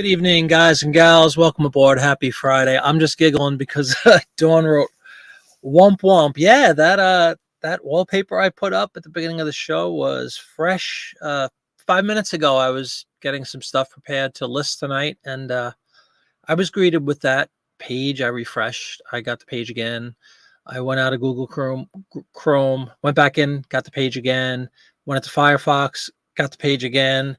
Good evening, guys and gals. Welcome aboard. Happy Friday. I'm just giggling because Dawn wrote "womp womp." Yeah, that wallpaper I put up at the beginning of the show was fresh. 5 minutes ago, I was getting some stuff prepared to list tonight, and I was greeted with that page. I refreshed. I got the page again. I went out of Google Chrome, went back in, got the page again. Went into Firefox, got the page again.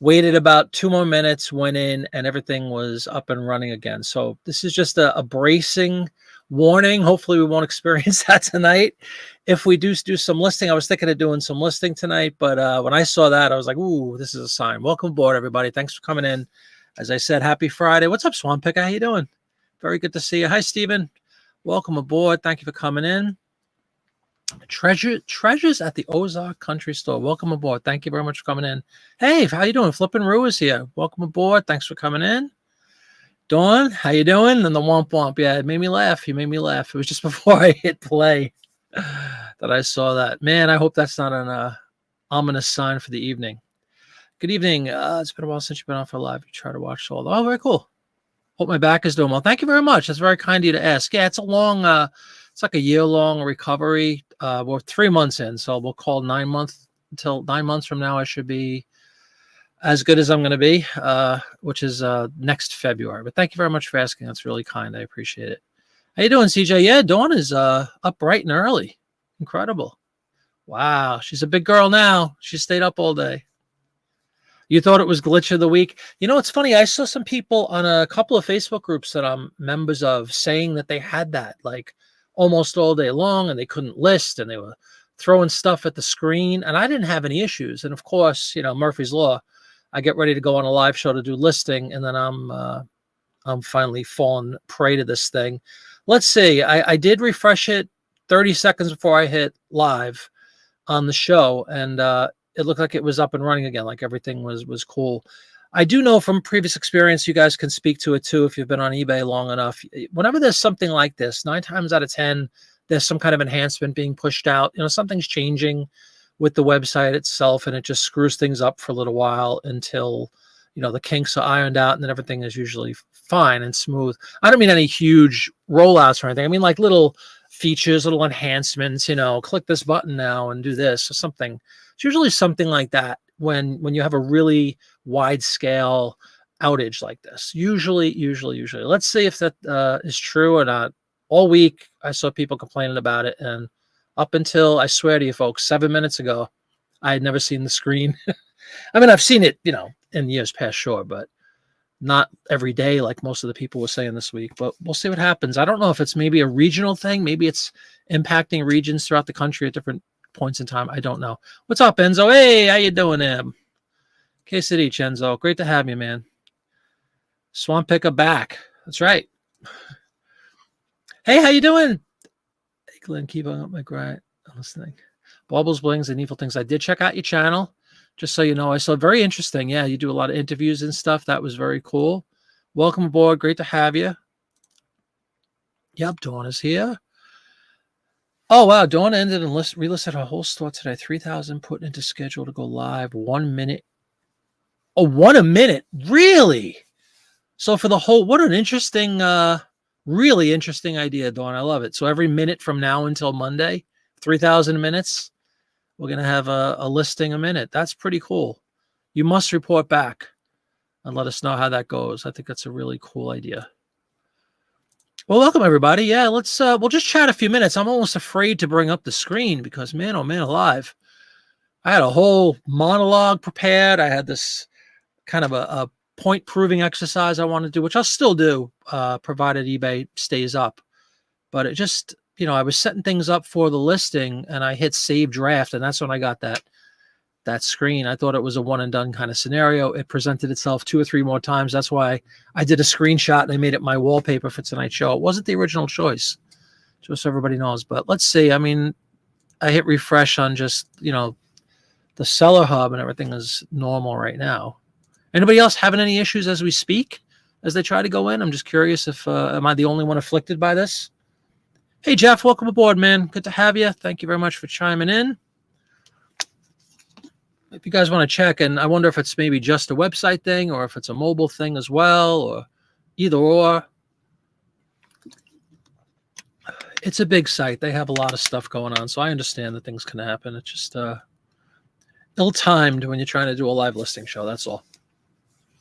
Waited about 2 more minutes, went in, and everything was up and running again. So this is just a bracing warning. Hopefully we won't experience that tonight. If we do some listing, I was thinking of doing some listing tonight, but when I saw that, I was like, ooh, this is a sign. Welcome aboard, everybody. Thanks for coming in. As I said, happy Friday. What's up, Swan Picker? How you doing? Very good to see you. Hi, Stephen. Welcome aboard. Thank you for coming in. Treasures at the Ozark Country Store. Welcome aboard. Thank you very much for coming in. Hey, how you doing? Flippin' Rue is here. Welcome aboard. Thanks for coming in. Dawn, how you doing? And the womp womp. Yeah, it made me laugh. You made me laugh. It was just before I hit play that I saw that. Man, I hope that's not an ominous sign for the evening. Good evening. It's been a while since you've been on for live. You try to watch all. Oh, very cool. Hope my back is doing well. Thank you very much. That's very kind of you to ask. Yeah, it's a long, it's like a year-long recovery. We're 3 months in, so we'll call 9 months until 9 months from now. I should be as good as I'm going to be, which is next February. But thank you very much for asking. That's really kind. I appreciate it. How you doing, CJ? Yeah, Dawn is up bright and early. Incredible. Wow, she's a big girl now. She stayed up all day. You thought it was glitch of the week. You know, it's funny. I saw some people on a couple of Facebook groups that I'm members of saying that they had that like almost all day long and they couldn't list and they were throwing stuff at the screen. And I didn't have any issues. And of course, you know, Murphy's Law, I get ready to go on a live show to do listing. And then I'm finally falling prey to this thing. Let's see. I did refresh it 30 seconds before I hit live on the show. And, it looked like it was up and running again, like everything was cool. I do know from previous experience, you guys can speak to it too if you've been on eBay long enough. Whenever there's something like this, 9 times out of 10, there's some kind of enhancement being pushed out. You know, something's changing with the website itself, and it just screws things up for a little while until, you know, the kinks are ironed out, and then everything is usually fine and smooth. I don't mean any huge rollouts or anything. I mean like little features, little enhancements, you know, click this button now and do this or something. It's usually something like that when you have a really wide scale outage like this. Usually. Let's see if that is true or not. All week, I saw people complaining about it. And up until, I swear to you folks, 7 minutes ago, I had never seen the screen. I mean, I've seen it, you know, in years past, sure, but not every day like most of the people were saying this week. But we'll see what happens. I don't know if it's maybe a regional thing. Maybe it's impacting regions throughout the country at different points in time. I don't know. What's up, Enzo? Hey, how you doing, Em? K-City, Enzo. Great to have you, man. Swamp Picker back. That's right. Hey, how you doing? Hey, Glenn, keep on up my grind. I'm listening. Baubles, blings, and evil things. I did check out your channel, just so you know. I saw very interesting. Yeah, you do a lot of interviews and stuff. That was very cool. Welcome aboard. Great to have you. Yep, Dawn is here. Oh, wow. Dawn ended and relisted her whole store today. 3,000 put into schedule to go live. 1 minute. Oh, 1 a minute. Really? So for the whole, what an interesting, really interesting idea, Dawn. I love it. So every minute from now until Monday, 3,000 minutes, we're going to have a listing a minute. That's pretty cool. You must report back and let us know how that goes. I think that's a really cool idea. Well, welcome everybody. Yeah, let's we'll just chat a few minutes. I'm almost afraid to bring up the screen because man, oh man, alive. I had a whole monologue prepared. I had this kind of a point proving exercise I want to do, which I'll still do, provided eBay stays up. But it just, you know, I was setting things up for the listing and I hit save draft, and that's when I got that screen. I thought it was a one and done kind of scenario. It presented itself 2 or 3 more times. That's why I did a screenshot and I made it my wallpaper for tonight's show. It wasn't the original choice, just so everybody knows. But let's see. I mean, I hit refresh on just, you know, the seller hub and everything is normal right now. Anybody else having any issues as we speak, as they try to go in? I'm just curious if, am I the only one afflicted by this? Hey, Jeff, welcome aboard, man. Good to have you. Thank you very much for chiming in. if you guys want to check, and I wonder if it's maybe just a website thing or if it's a mobile thing as well, or either or. It's a big site. They have a lot of stuff going on, so I understand that things can happen. It's just ill-timed when you're trying to do a live listing show. That's all.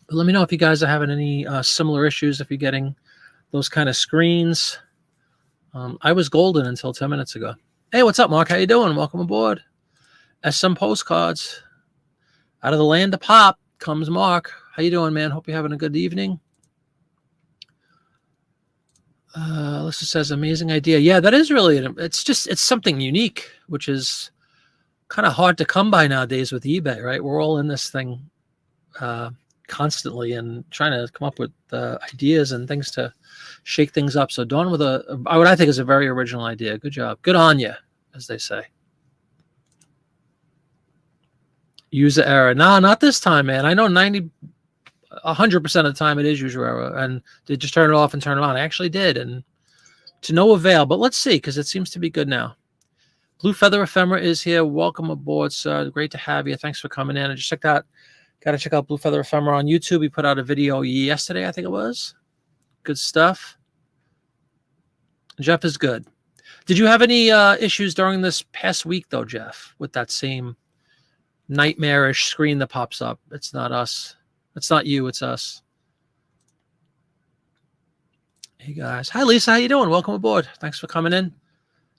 But let me know if you guys are having any similar issues, if you're getting those kind of screens. I was golden until 10 minutes ago. Hey, what's up, Mark? How you doing? Welcome aboard. SM Postcards. Out of the land of pop comes Mark. How you doing, man? Hope you're having a good evening. Alyssa says, amazing idea. Yeah, that is really, it's something unique, which is kind of hard to come by nowadays with eBay, right? We're all in this thing constantly and trying to come up with ideas and things to shake things up. So Dawn with what I think is a very original idea. Good job. Good on you, as they say. User error. Nah, not this time, man. I know 100% of the time it is user error, and they just turn it off and turn it on. I actually did, and to no avail. But let's see, because it seems to be good now. Blue Feather Ephemera is here. Welcome aboard, sir. Great to have you. Thanks for coming in. And just check out, got to check out Blue Feather Ephemera on YouTube. We put out a video yesterday, I think it was. Good stuff. Jeff is good. Did you have any issues during this past week, though, Jeff, with that same nightmarish screen that pops up? It's not us. It's not you. It's us. Hey, guys. Hi, Lisa. How you doing? Welcome aboard. Thanks for coming in.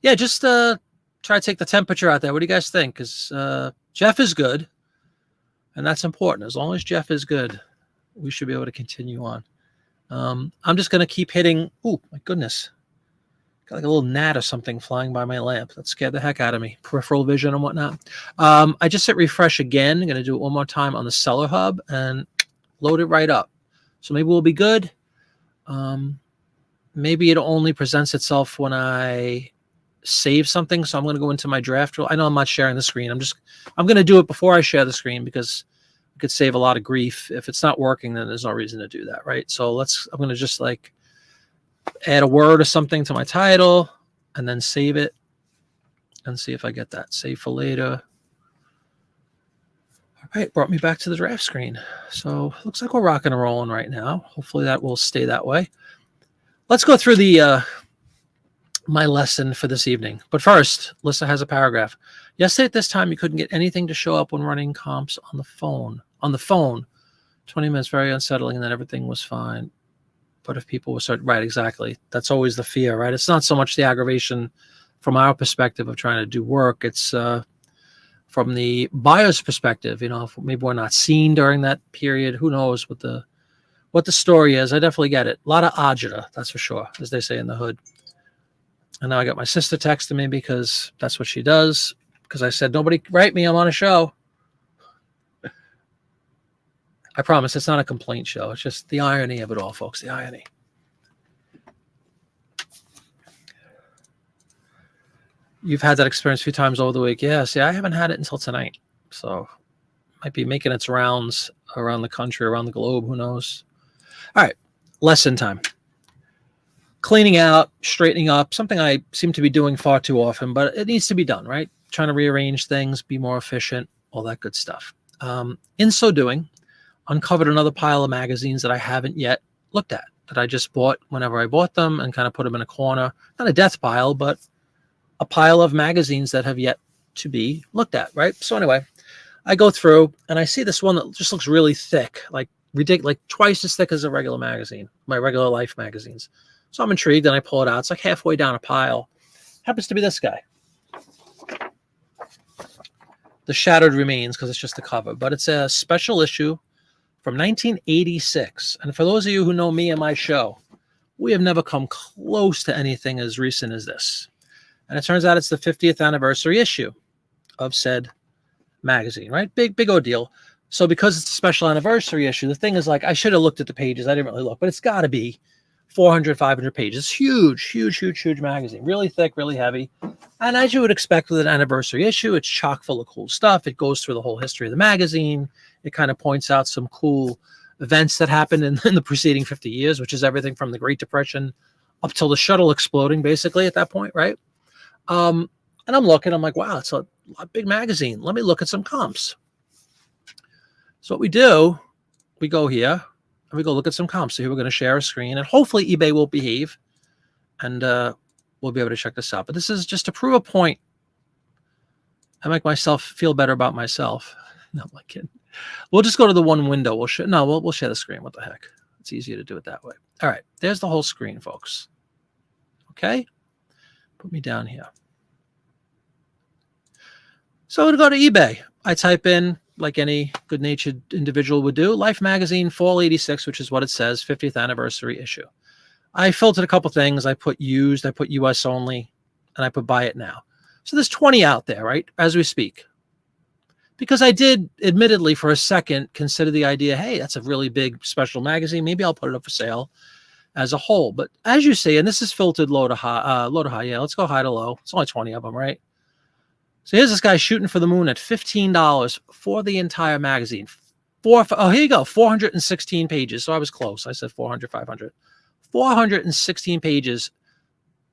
Yeah, just try to take the temperature out there. What do you guys think? Because Jeff is good, and that's important. As long as Jeff is good, we should be able to continue on. I'm just going to keep hitting. Oh, my goodness. Got like a little gnat or something flying by my lamp. That scared the heck out of me. Peripheral vision and whatnot. I just hit refresh again. I'm going to do it one more time on the Seller Hub and load it right up. So maybe we'll be good. Maybe it only presents itself when I save something. So I'm going to go into my draft. I know I'm not sharing the screen. I'm going to do it before I share the screen because it could save a lot of grief. If it's not working, then there's no reason to do that, right? So I'm going to just like add a word or something to my title and then save it and see if I get that. Save for later. All right, brought me back to the draft screen. So looks like we're rocking and rolling right now. Hopefully that will stay that way. Let's go through my lesson for this evening. But first, Lisa has a paragraph. Yesterday at this time, you couldn't get anything to show up when running comps on the phone. 20 minutes, very unsettling, and then everything was fine. But if people were certain, right, exactly. That's always the fear, right? It's not so much the aggravation from our perspective of trying to do work. It's from the buyer's perspective. You know, if maybe we're not seen during that period. Who knows what the story is? I definitely get it. A lot of agita, that's for sure, as they say in the hood. And now I got my sister texting me because that's what she does. Because I said, nobody write me. I'm on a show. I promise it's not a complaint show. It's just the irony of it all, folks. The irony. You've had that experience a few times over the week. Yeah, see, I haven't had it until tonight. So might be making its rounds around the country, around the globe. Who knows? All right. Lesson time. Cleaning out, straightening up, something I seem to be doing far too often, but it needs to be done, right? Trying to rearrange things, be more efficient, all that good stuff. In so doing, uncovered another pile of magazines that I haven't yet looked at, that I just bought whenever I bought them and kind of put them in a corner. Not a death pile, but a pile of magazines that have yet to be looked at, right? So anyway, I go through and I see this one that just looks really thick, like ridiculous, like twice as thick as a regular magazine, my regular life magazines. So I'm intrigued and I pull it out. It's like halfway down a pile. Happens to be this guy. The Shattered Remains, because it's just the cover, but it's a special issue from 1986. And for those of you who know me and my show, we have never come close to anything as recent as this. And it turns out it's the 50th anniversary issue of said magazine, right? Big ordeal. So because it's a special anniversary issue, the thing is like, I should have looked at the pages. I didn't really look, but it's got to be 400, 500 pages. Huge magazine. Really thick, really heavy. And as you would expect with an anniversary issue, it's chock full of cool stuff. It goes through the whole history of the magazine. It kind of points out some cool events that happened in the preceding 50 years, which is everything from the Great Depression up till the shuttle exploding, basically, at that point, right? And I'm looking, I'm like, wow, it's a big magazine. Let me look at some comps. So what we do, we go here and we go look at some comps. So here we're going to share a screen, and hopefully eBay will behave, and we'll be able to check this out. But this is just to prove a point. I make myself feel better about myself. No, I'm not kidding. We'll just go to the one window. We'll share the screen. What the heck? It's easier to do it that way. All right, there's the whole screen, folks. Okay, put me down here. So to go to eBay, I type in, like any good-natured individual would do, Life Magazine Fall 86, which is what it says, 50th anniversary issue. I filtered a couple things. I put used, I put US only, and I put buy it now. So there's 20 out there, right, as we speak. Because I did, admittedly, for a second, consider the idea, hey, that's a really big special magazine. Maybe I'll put it up for sale as a whole. But as you see, and this is filtered low to high. Yeah, let's go high to low. It's only 20 of them, right? So here's this guy shooting for the moon at $15 for the entire magazine. Here you go, 416 pages. So I was close. I said 400, 500. 416 pages,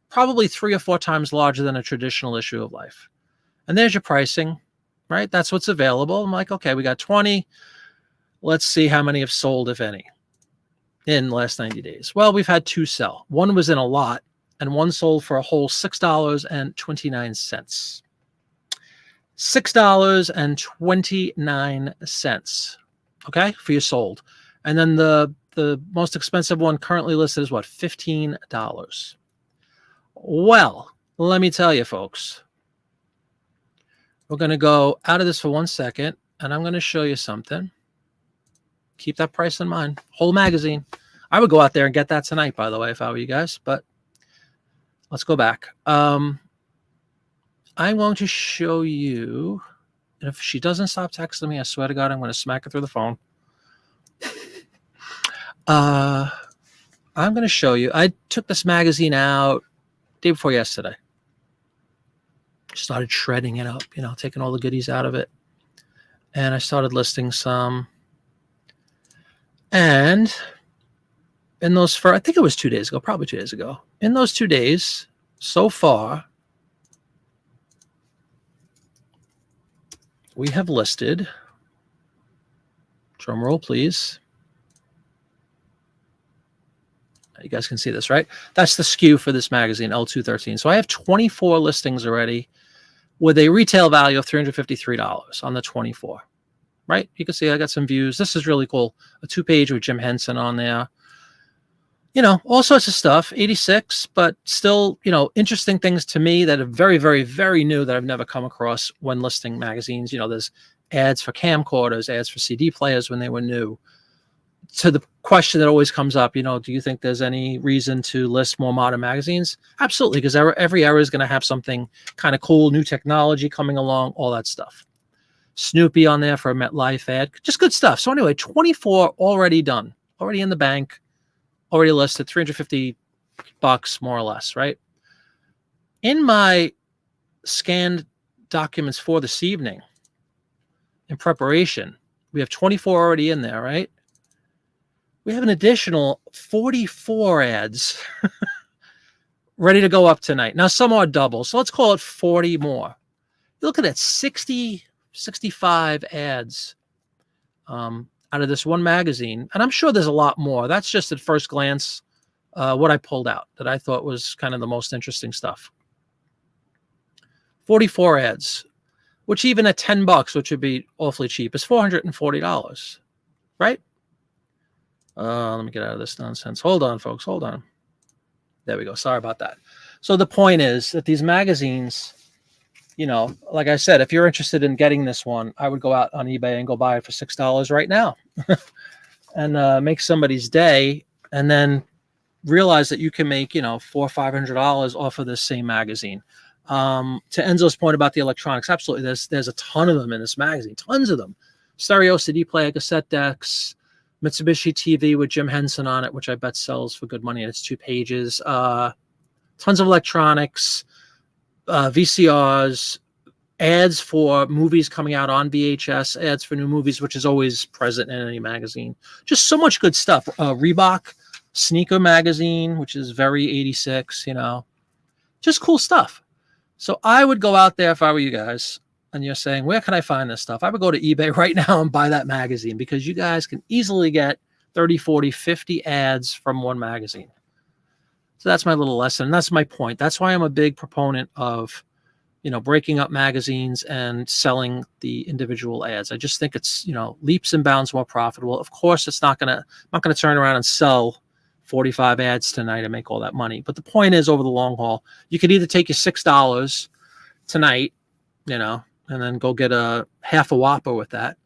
probably 3 or 4 times larger than a traditional issue of Life. And there's your pricing, right? That's what's available. I'm like, okay, we got 20. Let's see how many have sold, if any, in the last 90 days. Well, we've had 2 sell. One was in a lot, and one sold for a whole $6.29. $6.29, okay, for your sold. And then the most expensive one currently listed is what, $15. Well, let me tell you, folks, we're going to go out of this for 1 second, and I'm going to show you something. Keep that price in mind. Whole magazine. I would go out there and get that tonight, by the way, if I were you guys, but let's go back. I'm going to show you, and if she doesn't stop texting me, I swear to God, I'm going to smack her through the phone. I'm going to show you. I took this magazine out day before yesterday. Started shredding it up, taking all the goodies out of it. And I started listing some. And in those, I think it was 2 days ago, probably 2 days ago. In those 2 days, so far, we have listed, drum roll, please. You guys can see this, right? That's the SKU for this magazine, L213. So I have 24 listings already with a retail value of $353 on the 24, right? You can see I got some views. This is really cool. A 2-page with Jim Henson on there. All sorts of stuff, 86, but still, interesting things to me that are very, very, very new that I've never come across when listing magazines. There's ads for camcorders, ads for CD players when they were new. To the question that always comes up, do you think there's any reason to list more modern magazines? Absolutely, because every era is going to have something kind of cool, new technology coming along, all that stuff. Snoopy on there for a MetLife ad, just good stuff. So anyway, 24 already done, already in the bank. Already listed, $350 more or less, right? In my scanned documents for this evening, in preparation, we have 24 already in there, right? We have an additional 44 ads ready to go up tonight. Now, some are double, so let's call it 40 more. You look at that, 60, 65 ads out of this one magazine, and I'm sure there's a lot more. That's just at first glance what I pulled out that I thought was kind of the most interesting stuff. 44 ads, which even at $10, which would be awfully cheap, is $440, right? Let me get out of this nonsense. Hold on, folks. Hold on. There we go. Sorry about that. So the point is that these magazines, like I said, if you're interested in getting this one, I would go out on eBay and go buy it for $6 right now and make somebody's day, and then realize that you can make, $400 or $500 off of this same magazine. To Enzo's point about the electronics, absolutely. There's a ton of them in this magazine, tons of them. Stereo, CD player, cassette decks, Mitsubishi TV with Jim Henson on it, which I bet sells for good money, and it's 2 pages. Tons of electronics, VCRs, ads for movies coming out on VHS, ads for new movies, which is always present in any magazine. Just so much good stuff. Reebok sneaker magazine, which is very 86, just cool stuff. So I would go out there if I were you guys and you're saying, where can I find this stuff? I would go to eBay right now and buy that magazine, because you guys can easily get 30, 40, 50 ads from one magazine. So that's my little lesson. That's my point. That's why I'm a big proponent of, breaking up magazines and selling the individual ads. I just think it's, leaps and bounds more profitable. Of course, I'm not gonna turn around and sell 45 ads tonight and make all that money. But the point is, over the long haul, you could either take your $6 tonight, and then go get a half a Whopper with that,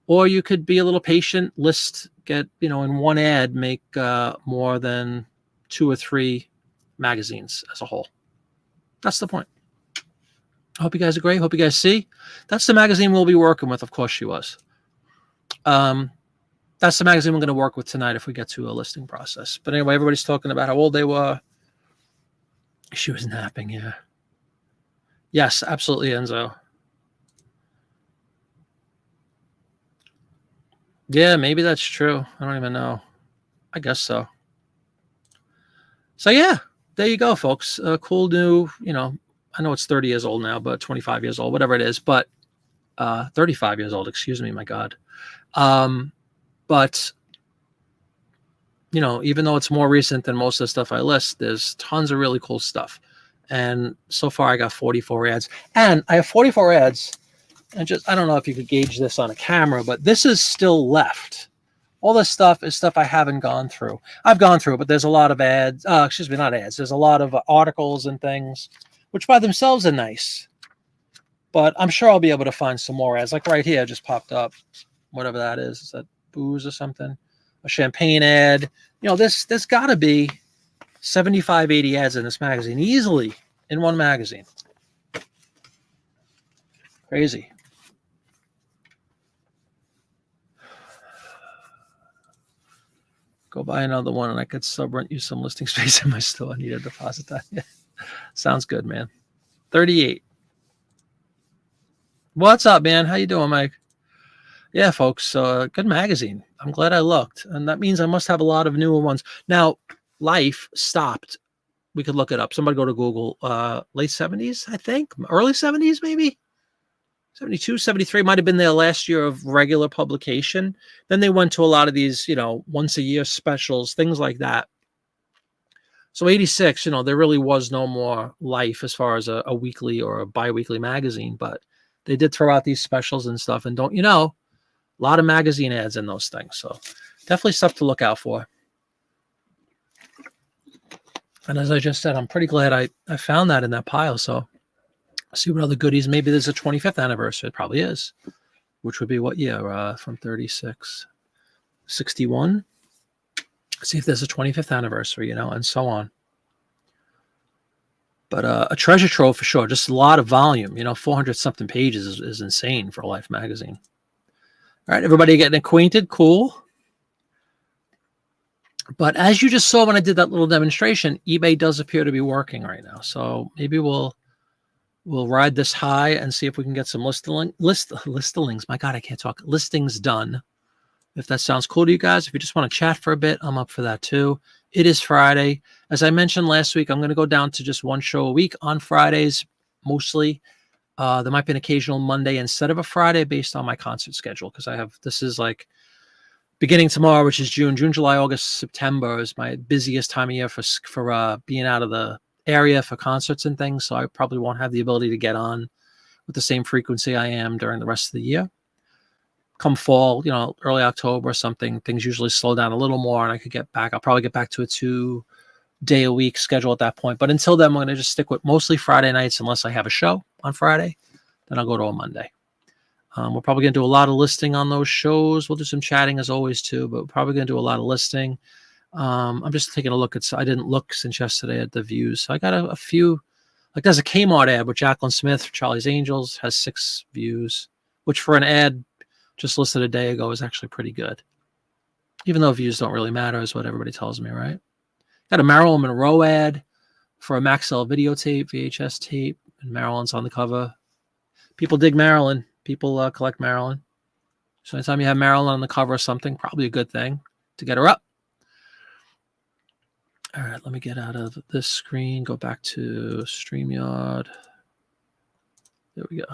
or you could be a little patient, get, in one ad, make more than 2 or 3 magazines as a whole. That's the point. I hope you guys agree. Hope you guys see. That's the magazine we'll be working with. Of course she was. That's the magazine we're going to work with tonight if we get to a listing process. But anyway, everybody's talking about how old they were. She was napping, yeah. Yes, absolutely, Enzo. Yeah, maybe that's true. I don't even know. I guess so. So yeah, there you go, folks. Cool new, I know it's 30 years old now, but 25 years old, whatever it is, but 35 years old, excuse me, my God. But, even though it's more recent than most of the stuff I list, there's tons of really cool stuff. And so far I got 44 ads. And I have 44 ads. And I don't know if you could gauge this on a camera, but this is still left. All this stuff is stuff I haven't gone through. I've gone through, but there's a lot of ads. Excuse me, not ads. There's a lot of articles and things, which by themselves are nice. But I'm sure I'll be able to find some more ads. Like right here, just popped up, whatever that is. Is that booze or something? A champagne ad. There's got to be 75, 80 ads in this magazine, easily in one magazine. Crazy. Go buy another one, and I could sub-rent you some listing space in my store. I need a deposit that. Yeah. Sounds good, man. 38. What's up, man? How you doing, Mike? Yeah, folks. Good magazine. I'm glad I looked, and that means I must have a lot of newer ones. Now, Life stopped. We could look it up. Somebody go to Google. Late 70s, I think. Early 70s, maybe. 72, 73 might have been their last year of regular publication. Then they went to a lot of these, once a year specials, things like that. So 86, there really was no more Life as far as a weekly or a bi-weekly magazine, but they did throw out these specials and stuff. And a lot of magazine ads in those things. So definitely stuff to look out for. And as I just said, I'm pretty glad I found that in that pile. So see what other goodies. Maybe there's a 25th anniversary. It probably is. Which would be what year? From 36, 61. See if there's a 25th anniversary, and so on. But a treasure trove for sure. Just a lot of volume. 400 something pages is insane for a Life magazine. All right, everybody getting acquainted. Cool. But as you just saw when I did that little demonstration, eBay does appear to be working right now. So maybe we'll ride this high and see if we can get some listings. My God, I can't talk. Listings done. If that sounds cool to you guys, if you just want to chat for a bit, I'm up for that too. It is Friday. As I mentioned last week, I'm going to go down to just one show a week on Fridays, mostly. There might be an occasional Monday instead of a Friday based on my concert schedule, because this is like beginning tomorrow, which is June, July, August, September is my busiest time of year for being out of the area for concerts and things. So I probably won't have the ability to get on with the same frequency I am during the rest of the year. Come fall, early October or something, things usually slow down a little more and I could get back. I'll probably get back to a 2-day-a-week schedule at that point. But until then, I'm going to just stick with mostly Friday nights unless I have a show on Friday. Then I'll go to a Monday. We're probably going to do a lot of listing on those shows. We'll do some chatting as always too, but we're probably going to do a lot of listing. I'm just taking a look at, I didn't look since yesterday at the views. So I got a few, like there's a Kmart ad with Jacqueline Smith for Charlie's Angels, has 6 views, which for an ad just listed a day ago is actually pretty good. Even though views don't really matter is what everybody tells me, right? Got a Marilyn Monroe ad for a Maxell videotape, VHS tape, and Marilyn's on the cover. People dig Marilyn. People collect Marilyn. So anytime you have Marilyn on the cover of something, probably a good thing to get her up. All right, let me get out of this screen, go back to StreamYard. There we go.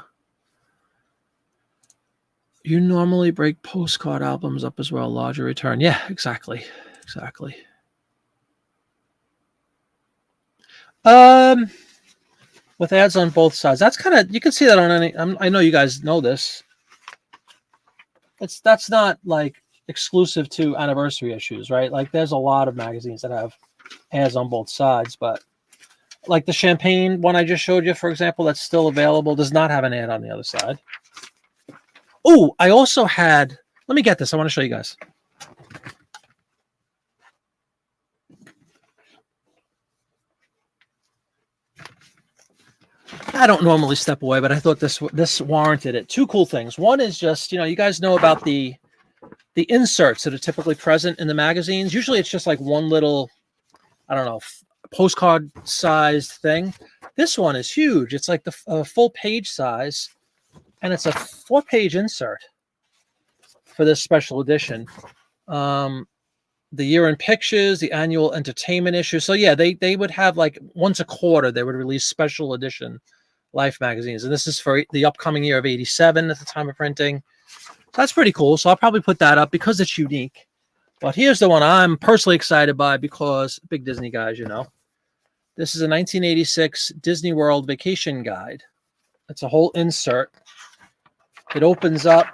You normally break postcard albums up as well, larger return. Yeah, exactly. Exactly. With ads on both sides. That's kind of, you can see that on any, I know you guys know this. That's not like exclusive to anniversary issues, right? Like there's a lot of magazines that have ads on both sides, but like the champagne one I just showed you, for example, that's still available, does not have an ad on the other side. Oh, I also had, let me get this. I want to show you guys. I don't normally step away, but I thought this warranted it. Two cool things. One is just, you guys know about the inserts that are typically present in the magazines. Usually it's just like one little, I don't know, postcard sized thing. This one is huge. It's like the full page size, and it's a 4-page insert for this special edition. The year in pictures, the annual entertainment issue. So yeah, they would have like once a quarter, they would release special edition Life magazines. And this is for the upcoming year of 87 at the time of printing. So that's pretty cool. So I'll probably put that up because it's unique. But here's the one I'm personally excited by because big Disney guys, This is a 1986 Disney World Vacation Guide. It's a whole insert. It opens up.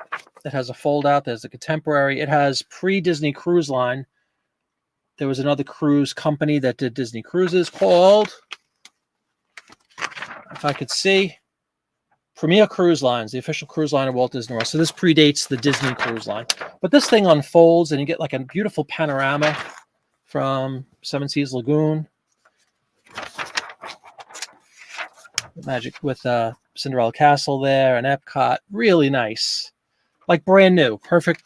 It has a fold out. There's a contemporary. It has pre-Disney Cruise Line. There was another cruise company that did Disney cruises called, if I could see, Premier Cruise Lines, the official cruise line of Walt Disney World. So this predates the Disney Cruise Line. But this thing unfolds and you get like a beautiful panorama from Seven Seas Lagoon. Magic with Cinderella Castle there and Epcot. Really nice. Like brand new, perfect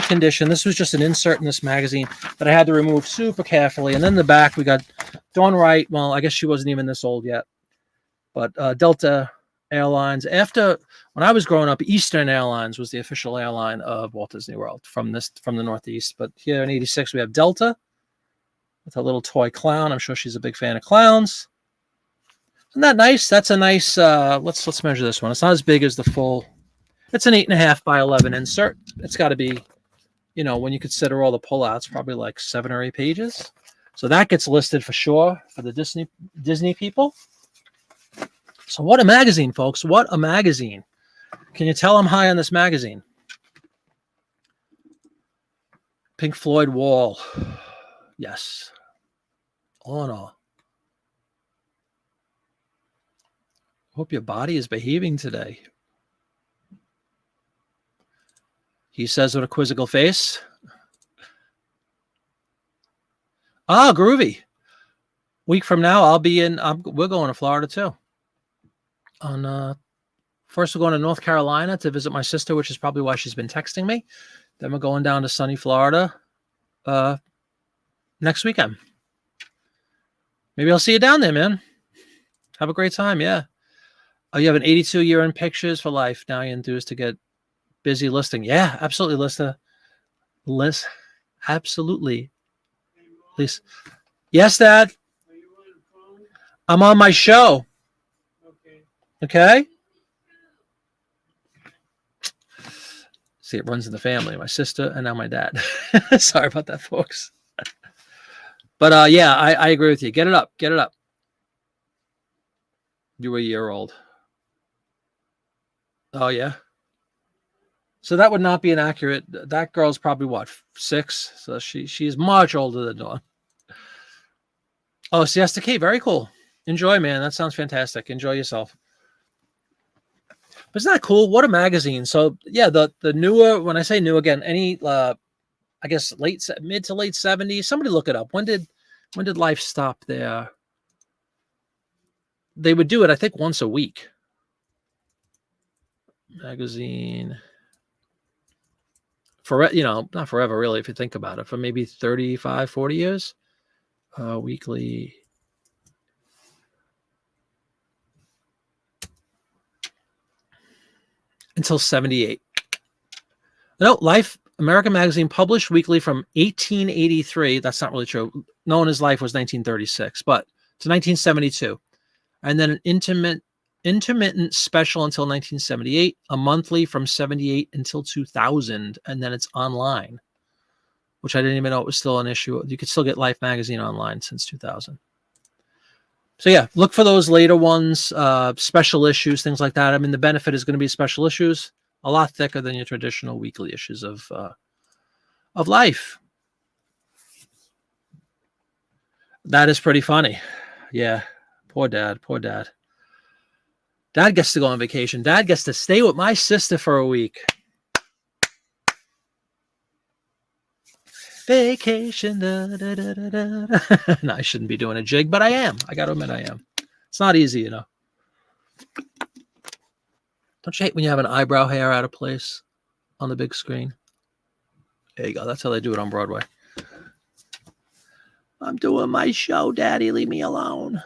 condition. This was just an insert in this magazine that I had to remove super carefully. And then in the back, we got Dawn Wright. Well, I guess she wasn't even this old yet. But Delta Airlines. After, when I was growing up, Eastern Airlines was the official airline of Walt Disney World from the Northeast. But here in 86, we have Delta with a little toy clown. I'm sure she's a big fan of clowns. Isn't that nice? That's a nice, let's measure this one. It's not as big as the full. It's an 8.5 by 11 insert. It's got to be, when you consider all the pullouts, probably like 7 or 8 pages. So that gets listed for sure for the Disney people. So what a magazine, folks. What a magazine. Can you tell I'm high on this magazine? Pink Floyd Wall. Yes. All in all. Hope your body is behaving today. He says with a quizzical face. Ah, groovy. Week from now, I'll be in. We're going to Florida too. First, we're going to North Carolina to visit my sister, which is probably why she's been texting me. Then we're going down to sunny Florida next weekend. Maybe I'll see you down there, man. Have a great time. Yeah. Oh, you have an 82 year in pictures for life. Now you're enthused to get busy listing. Yeah, absolutely. Absolutely. Please. Yes, Dad. I'm on my show. Okay. See, it runs in the family. My sister and now my dad. Sorry about that, folks. But yeah, I agree with you. Get it up. Get it up. You were a year old. Oh, yeah. So that would not be an accurate. That girl's probably what, 6? So she's much older than Dawn. Oh, Siesta Key. Very cool. Enjoy, man. That sounds fantastic. Enjoy yourself. But isn't that cool? What a magazine. So yeah, the newer, when I say new again, any I guess mid to late 70s. Somebody look it up. When did Life stop there? They would do it, I think, once a week. Magazine. For, not forever, really, if you think about it, for maybe 35, 40 years. Weekly. Until 78. No, Life, American Magazine, published weekly from 1883. That's not really true. Known as Life was 1936, but to 1972. And then an intermittent special until 1978, a monthly from 78 until 2000, and then it's online, which I didn't even know it was still an issue. You could still get Life magazine online since 2000. So yeah, look for those later ones, special issues, things like that. I mean, the benefit is going to be special issues, a lot thicker than your traditional weekly issues of Life. That is pretty funny. Yeah, poor dad. Dad gets to go on vacation. Dad gets to stay with my sister for a week. Vacation. Da, da, da, da, da. No, I shouldn't be doing a jig, but I am. I got to admit I am. It's not easy, you know. Don't you hate when you have an eyebrow hair out of place on the big screen? There you go. That's how they do it on Broadway. I'm doing my show, Daddy. Leave me alone.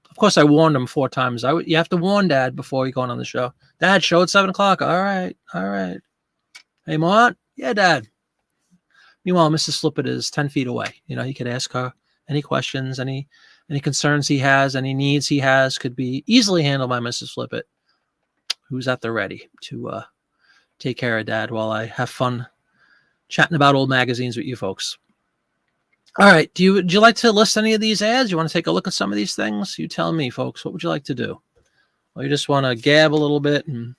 Of course, I warned him 4 times. You have to warn Dad before you're going on the show. Dad, show at 7 o'clock. All right. Hey, Mom. Yeah, Dad. Meanwhile, Mrs. Flippett is 10 feet away. You know, he could ask her any questions, any concerns he has, any needs he has could be easily handled by Mrs. Flippett, who's at the ready to take care of Dad while I have fun chatting about old magazines with you folks. All right. Would you like to list any of these ads? You want to take a look at some of these things? You tell me, folks. What would you like to do? Or you just want to gab a little bit? And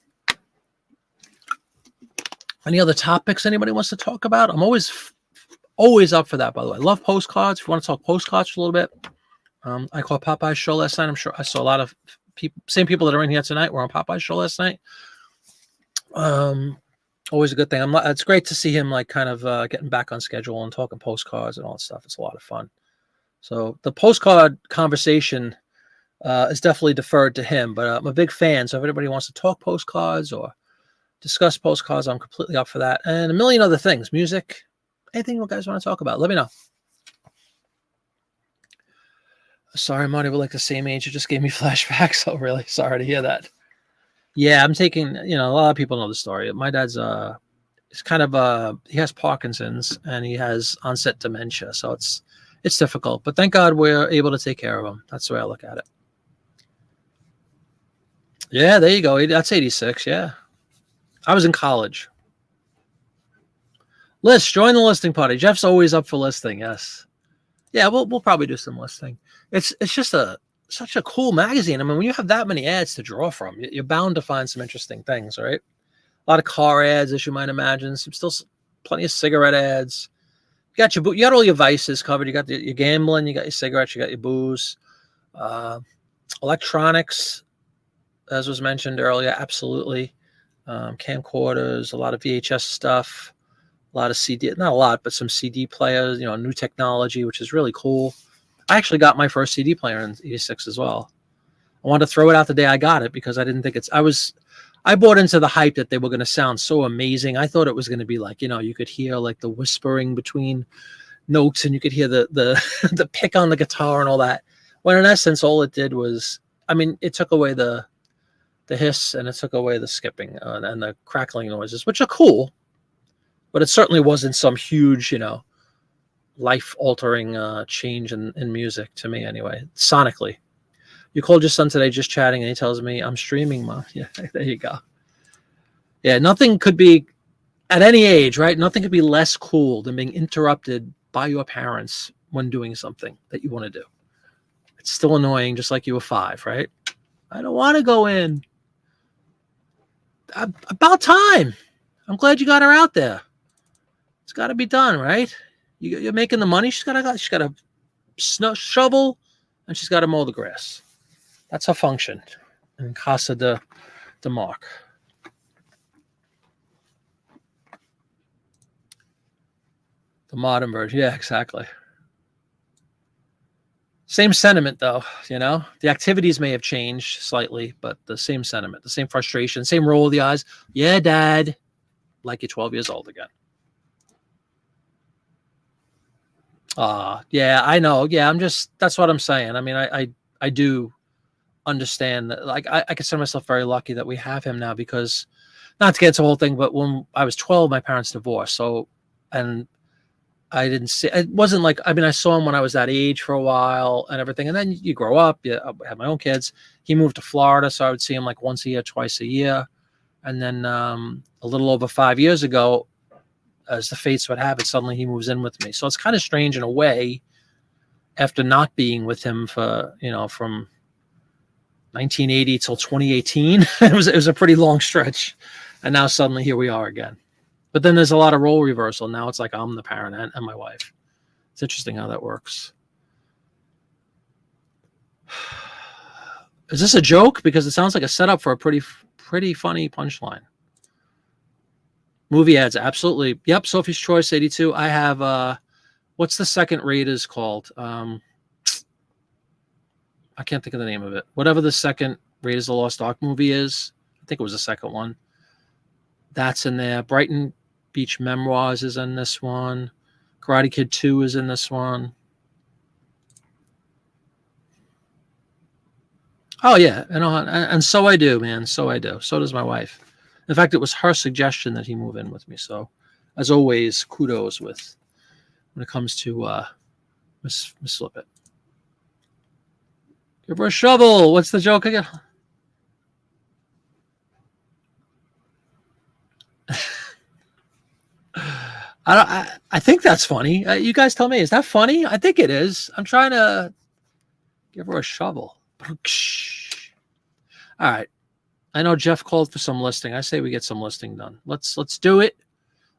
any other topics anybody wants to talk about? I'm always up for that, by the way. I love postcards. If you want to talk postcards for a little bit. I caught Popeye's show last night. I'm sure I saw a lot of people, same people that are in here tonight were on Popeye's show last night. Always a good thing. It's great to see him like kind of getting back on schedule and talking postcards and all that stuff. It's a lot of fun. So the postcard conversation is definitely deferred to him, but I'm a big fan. So if anybody wants to talk postcards or discuss postcards, I'm completely up for that. And a million other things, music, anything you guys want to talk about, let me know. Sorry, Marty, we're like the same age. It just gave me flashbacks. Oh, really? Sorry to hear that. Yeah, I'm taking, a lot of people know the story. My dad's, it's kind of, he has Parkinson's and he has onset dementia. So it's difficult, but thank God we're able to take care of him. That's the way I look at it. Yeah, there you go. That's 86. Yeah. I was in college. List, join the listing party. Jeff's always up for listing. Yes. Yeah, we'll probably do some listing. It's just such a cool magazine. I mean, when you have that many ads to draw from, you're bound to find some interesting things, right? A lot of car ads, as you might imagine. Still plenty of cigarette ads. You got all your vices covered. You got your gambling. You got your cigarettes. You got your booze. Electronics, as was mentioned earlier, absolutely. Camcorders, a lot of VHS stuff, a lot of CD, not a lot, but some CD players, new technology, which is really cool. I actually got my first CD player in 86 as well. I wanted to throw it out the day I got it because I didn't think I bought into the hype that they were going to sound so amazing. I thought it was going to be like, you could hear like the whispering between notes and you could hear the the pick on the guitar and all that. When in essence, all it did was, it took away the hiss and it took away the skipping and the crackling noises, which are cool, but it certainly wasn't some huge, life-altering change in music to me anyway, sonically. You called your son today just chatting and he tells me, I'm streaming, Mom. Yeah, there you go. Yeah, nothing could be, at any age, right? Nothing could be less cool than being interrupted by your parents when doing something that you want to do. It's still annoying, just like you were 5, right? I don't want to go in. About time. I'm glad you got her out there. It's got to be done, right? You're making the money. She's got a shovel, and she's got to mow the grass. That's her function in Casa de Mark. The modern version. Yeah, exactly. Same sentiment, though, The activities may have changed slightly, but the same sentiment, the same frustration, same roll of the eyes. Yeah, Dad. Like you're 12 years old again. Yeah, I know. Yeah, that's what I'm saying. I do understand that. Like, I consider myself very lucky that we have him now because, not to get into the whole thing, but when I was 12, my parents divorced. So, and I didn't see, it wasn't like, I mean, I saw him when I was that age for a while and everything. And then you grow up, I had my own kids. He moved to Florida, so I would see him like once a year, twice a year. And then a little over 5 years ago, as the fates would have it, suddenly he moves in with me. So it's kind of strange in a way after not being with him for, from 1980 till 2018. It was a pretty long stretch. And now suddenly here we are again. But then there's a lot of role reversal. Now it's like I'm the parent and my wife. It's interesting how that works. Is this a joke? Because it sounds like a setup for a pretty funny punchline. Movie ads, absolutely. Yep, Sophie's Choice, 82. I have, what's the second Raiders called? I can't think of the name of it. Whatever the second Raiders of the Lost Ark movie is, I think it was the second one. That's in there. Brighton Beach Memoirs is in this one. Karate Kid 2 is in this one. Oh, yeah. And so I do, man. So I do. So does my wife. In fact, it was her suggestion that he move in with me. So, as always, kudos when it comes to Miss Slippet. Give her a shovel. What's the joke again? I think that's funny. You guys tell me. Is that funny? I think it is. I'm trying to give her a shovel. All right. I know Jeff called for some listing. I say we get some listing done. Let's do it.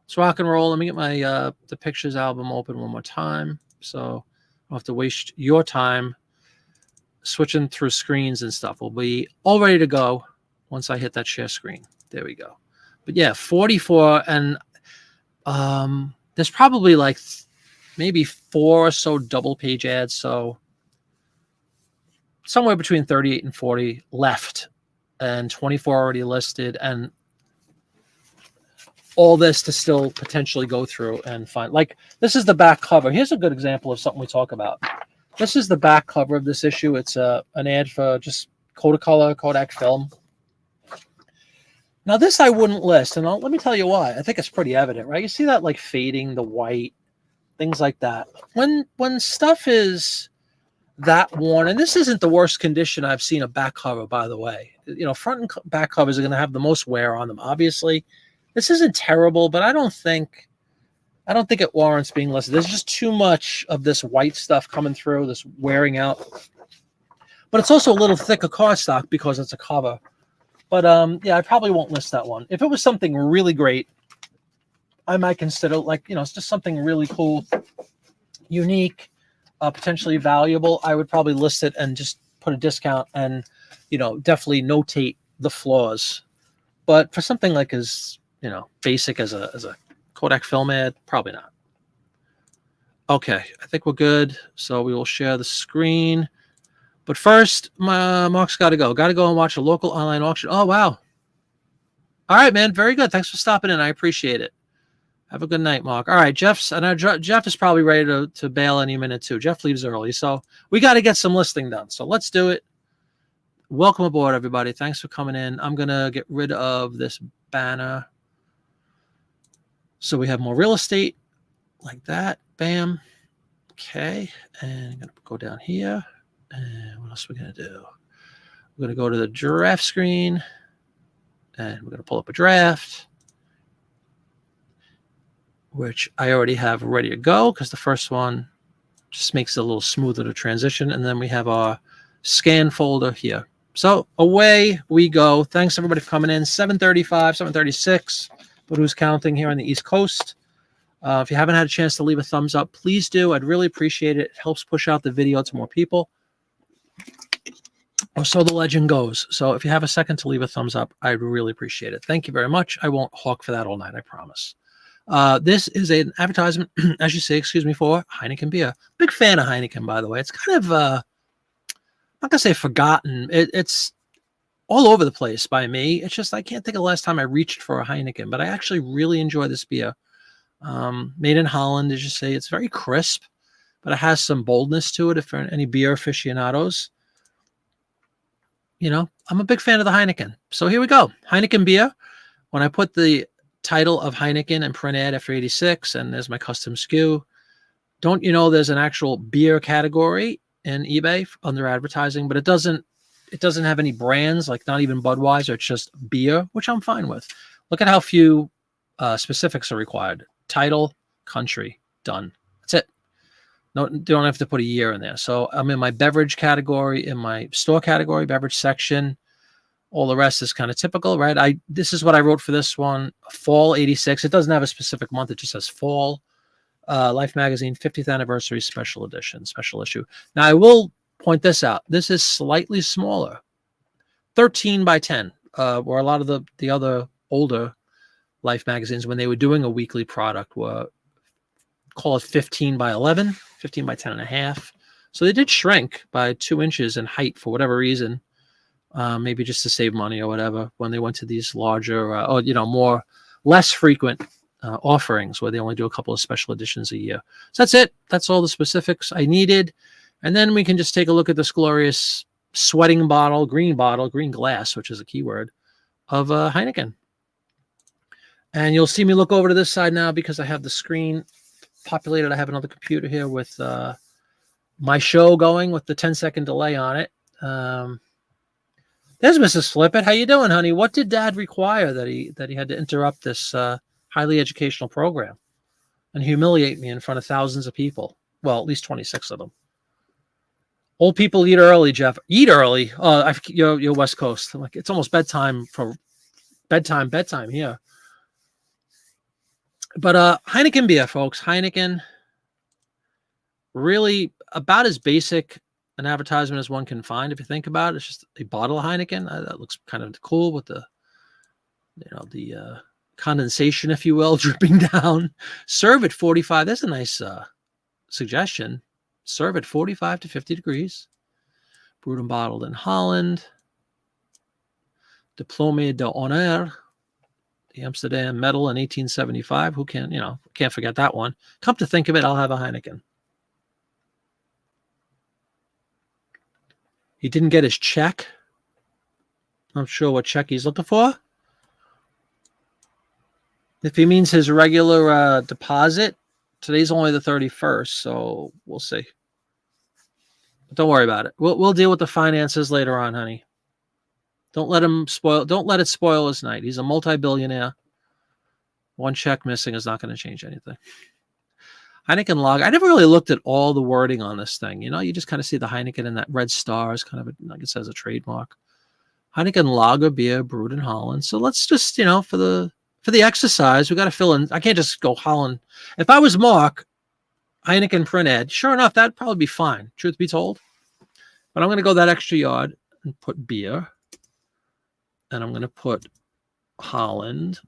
Let's rock and roll. Let me get my the pictures album open one more time, so I don't have to waste your time switching through screens and stuff. We'll be all ready to go once I hit that share screen. There we go. But yeah, 44, and there's probably like maybe 4 or so double page ads, so somewhere between 38 and 40 left, and 24 already listed, and all this to still potentially go through and find. Like, this is the back cover. Here's a good example of something we talk about. This is the back cover of this issue. It's an ad for just Kodacolor Kodak film. Now, this I wouldn't list, and let me tell you why. I think it's pretty evident, right? You see that, like, fading, the white, things like that. When stuff is that worn, and this isn't the worst condition I've seen a back cover, by the way. Front and back covers are going to have the most wear on them, obviously. This isn't terrible, but I don't think it warrants being listed. There's just too much of this white stuff coming through, this wearing out. But it's also a little thicker cardstock because it's a cover. But yeah, I probably won't list that one. If it was something really great, I might consider, like, it's just something really cool, unique, potentially valuable. I would probably list it and just put a discount and, definitely notate the flaws. But for something like as, basic as a Kodak film ad, probably not. Okay, I think we're good. So we will share the screen. But first, Mark's got to go. Got to go and watch a local online auction. Oh, wow. All right, man. Very good. Thanks for stopping in. I appreciate it. Have a good night, Mark. All right, Jeff is probably ready to bail any minute, too. Jeff leaves early, so we got to get some listing done. So let's do it. Welcome aboard, everybody. Thanks for coming in. I'm going to get rid of this banner so we have more real estate like that. Bam. Okay, and I'm going to go down here. And what else are we going to do? We're going to go to the draft screen, and we're going to pull up a draft, which I already have ready to go because the first one just makes it a little smoother to transition. And then we have our scan folder here. So away we go. Thanks, everybody, for coming in. 7:35, 7:36, but who's counting here on the East Coast? If you haven't had a chance to leave a thumbs up, please do. I'd really appreciate it. It helps push out the video to more people. Or so the legend goes. So if you have a second to leave a thumbs up, I'd really appreciate it. Thank you very much. I won't hawk for that all night, I promise. This is an advertisement, as you say, for Heineken beer. Big fan of Heineken, by the way. It's kind of, I'm not going to say forgotten. It's all over the place by me. It's just I can't think of the last time I reached for a Heineken, but I actually really enjoy this beer. Made in Holland, as you say. It's very crisp, but it has some boldness to it if for any beer aficionados. I'm a big fan of the Heineken. So here we go. Heineken beer. When I put the title of Heineken and print ad after 86, and there's my custom SKU, Don't you know there's an actual beer category in eBay under advertising, but it doesn't have any brands, like not even Budweiser. It's just beer, which I'm fine with. Look at how few specifics are required. Title, country, done. That's it. No, don't have to put a year in there. So I'm in my beverage category, in my store category, beverage section. All the rest is kind of typical, right? This is what I wrote for this one, fall 86. It doesn't have a specific month. It just says fall. Life Magazine 50th anniversary special edition, special issue. Now I will point this out. This is slightly smaller, 13 by 10, where a lot of the other older Life magazines, when they were doing a weekly product, were call it 15 by 11, 15 by 10 and a half. So they did shrink by 2 inches in height for whatever reason, maybe just to save money or whatever, when they went to these larger or less frequent offerings where they only do a couple of special editions a year. So that's it. That's all the specifics I needed. And then we can just take a look at this glorious sweating bottle, green glass, which is a keyword, of Heineken. And you'll see me look over to this side now because I have the screen populated. I have another computer here with my show going with the 10-second delay on it. There's Mrs. Flippett. How you doing, honey? What did Dad require that he had to interrupt this highly educational program and humiliate me in front of thousands of people? Well, at least 26 of them. Old people eat early, Jeff. Eat early. Oh, you're West Coast. Like, it's almost bedtime for bedtime here. But Heineken beer, folks. Heineken, really about as basic an advertisement as one can find if you think about it. It's just a bottle of Heineken. That looks kind of cool with the condensation, if you will, dripping down. Serve at 45. That's a nice suggestion. Serve at 45 to 50 degrees. Brewed and bottled in Holland. Diplôme d'honneur. The Amsterdam medal in 1875. Who can't forget that one. Come to think of it, I'll have a Heineken. He didn't get his check. I'm sure what check he's looking for. If he means his regular deposit, today's only the 31st, so we'll see. But don't worry about it. We'll deal with the finances later on, honey. Don't let it spoil his night. He's a multi-billionaire. One check missing is not going to change anything. Heineken Lager. I never really looked at all the wording on this thing. You just kind of see the Heineken and that red star is kind of like it says a trademark. Heineken Lager beer brewed in Holland. So let's just, for the exercise, we got to fill in. I can't just go Holland. If I was Mark, Heineken print ad, sure enough, that'd probably be fine, truth be told. But I'm going to go that extra yard and put beer. And I'm going to put Holland.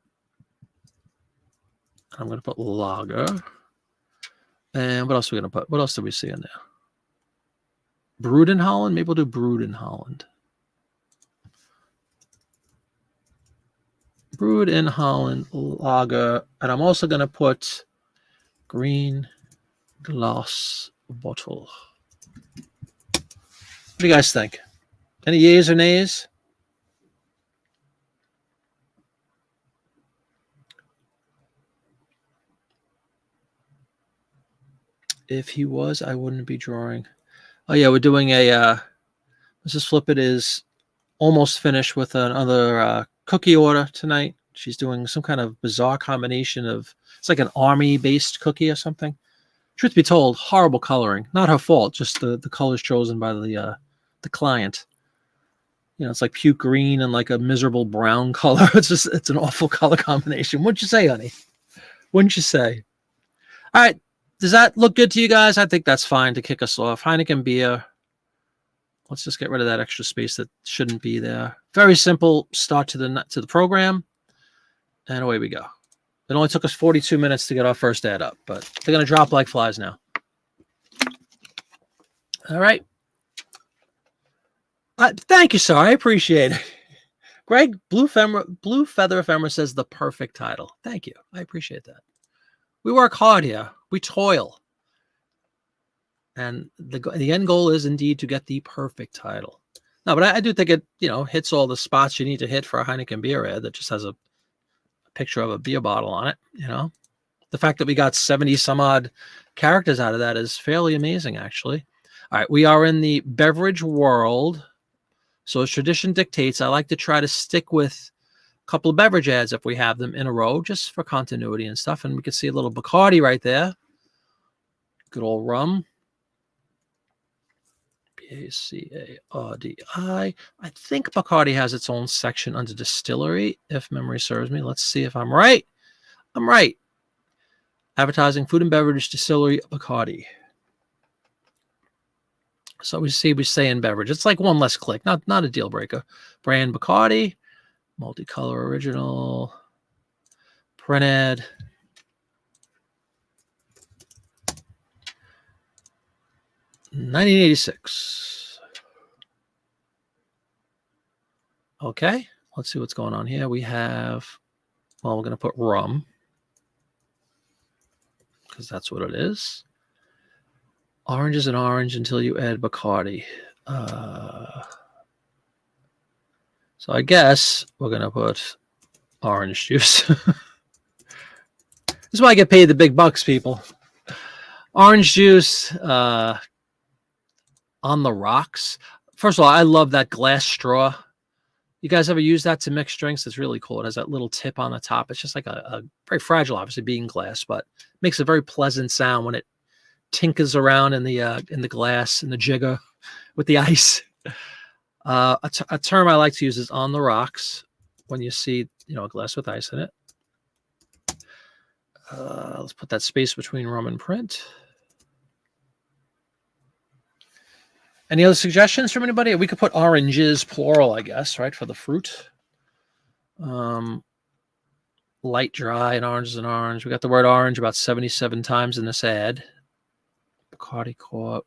I'm going to put lager. And what else are we going to put? What else do we see in there? Brewed in Holland? Maybe we'll do brewed in Holland. Brewed in Holland lager. And I'm also going to put green glass bottle. What do you guys think? Any yeas or nays? If he was, I wouldn't be drawing. Oh, yeah, we're doing a... Mrs. Flippett is almost finished with another cookie order tonight. She's doing some kind of bizarre combination of... It's like an army-based cookie or something. Truth be told, horrible coloring. Not her fault, just the colors chosen by the client. It's like puke green and like a miserable brown color. It's an awful color combination. Wouldn't you say, honey? Wouldn't you say? All right. Does that look good to you guys? I think that's fine to kick us off. Heineken beer. Let's just get rid of that extra space that shouldn't be there. Very simple start to the program. And away we go. It only took us 42 minutes to get our first ad up, but they're going to drop like flies now. All right. Thank you, sir. I appreciate it. Greg, Blue Feather Ephemera says the perfect title. Thank you. I appreciate that. We work hard here. We toil. And the end goal is indeed to get the perfect title. No, but I do think it, hits all the spots you need to hit for a Heineken beer ad that just has a picture of a beer bottle on it, The fact that we got 70 some odd characters out of that is fairly amazing, actually. All right, we are in the beverage world. So as tradition dictates, I like to try to stick with a couple of beverage ads if we have them in a row, just for continuity and stuff. And we can see a little Bacardi right there. Good old rum. Bacardi. I think Bacardi has its own section under distillery, if memory serves me. Let's see if I'm right. I'm right. Advertising, food and beverage, distillery, Bacardi. So we say in beverage. It's like one less click, not a deal breaker. Brand Bacardi, multicolor original, printed. $19.86. Okay, let's see what's going on here. We have, well, we're going to put rum because that's what it is. Orange is an orange until you add Bacardi. So I guess we're going to put orange juice. This is why I get paid the big bucks, people. Orange juice on the rocks. First of all, I love that glass straw. You guys ever use that to mix drinks? It's really cool. It has that little tip on the top. It's just like a very fragile, obviously being glass, but makes a very pleasant sound when it tinkers around in the glass, in the jigger with the ice. A term I like to use is on the rocks when you see, a glass with ice in it. Let's put that space between rum and print. Any other suggestions from anybody? We could put oranges, plural, I guess, right, for the fruit. Light, dry, and orange is an orange. We got the word orange about 77 times in this ad. Bacardi Corp,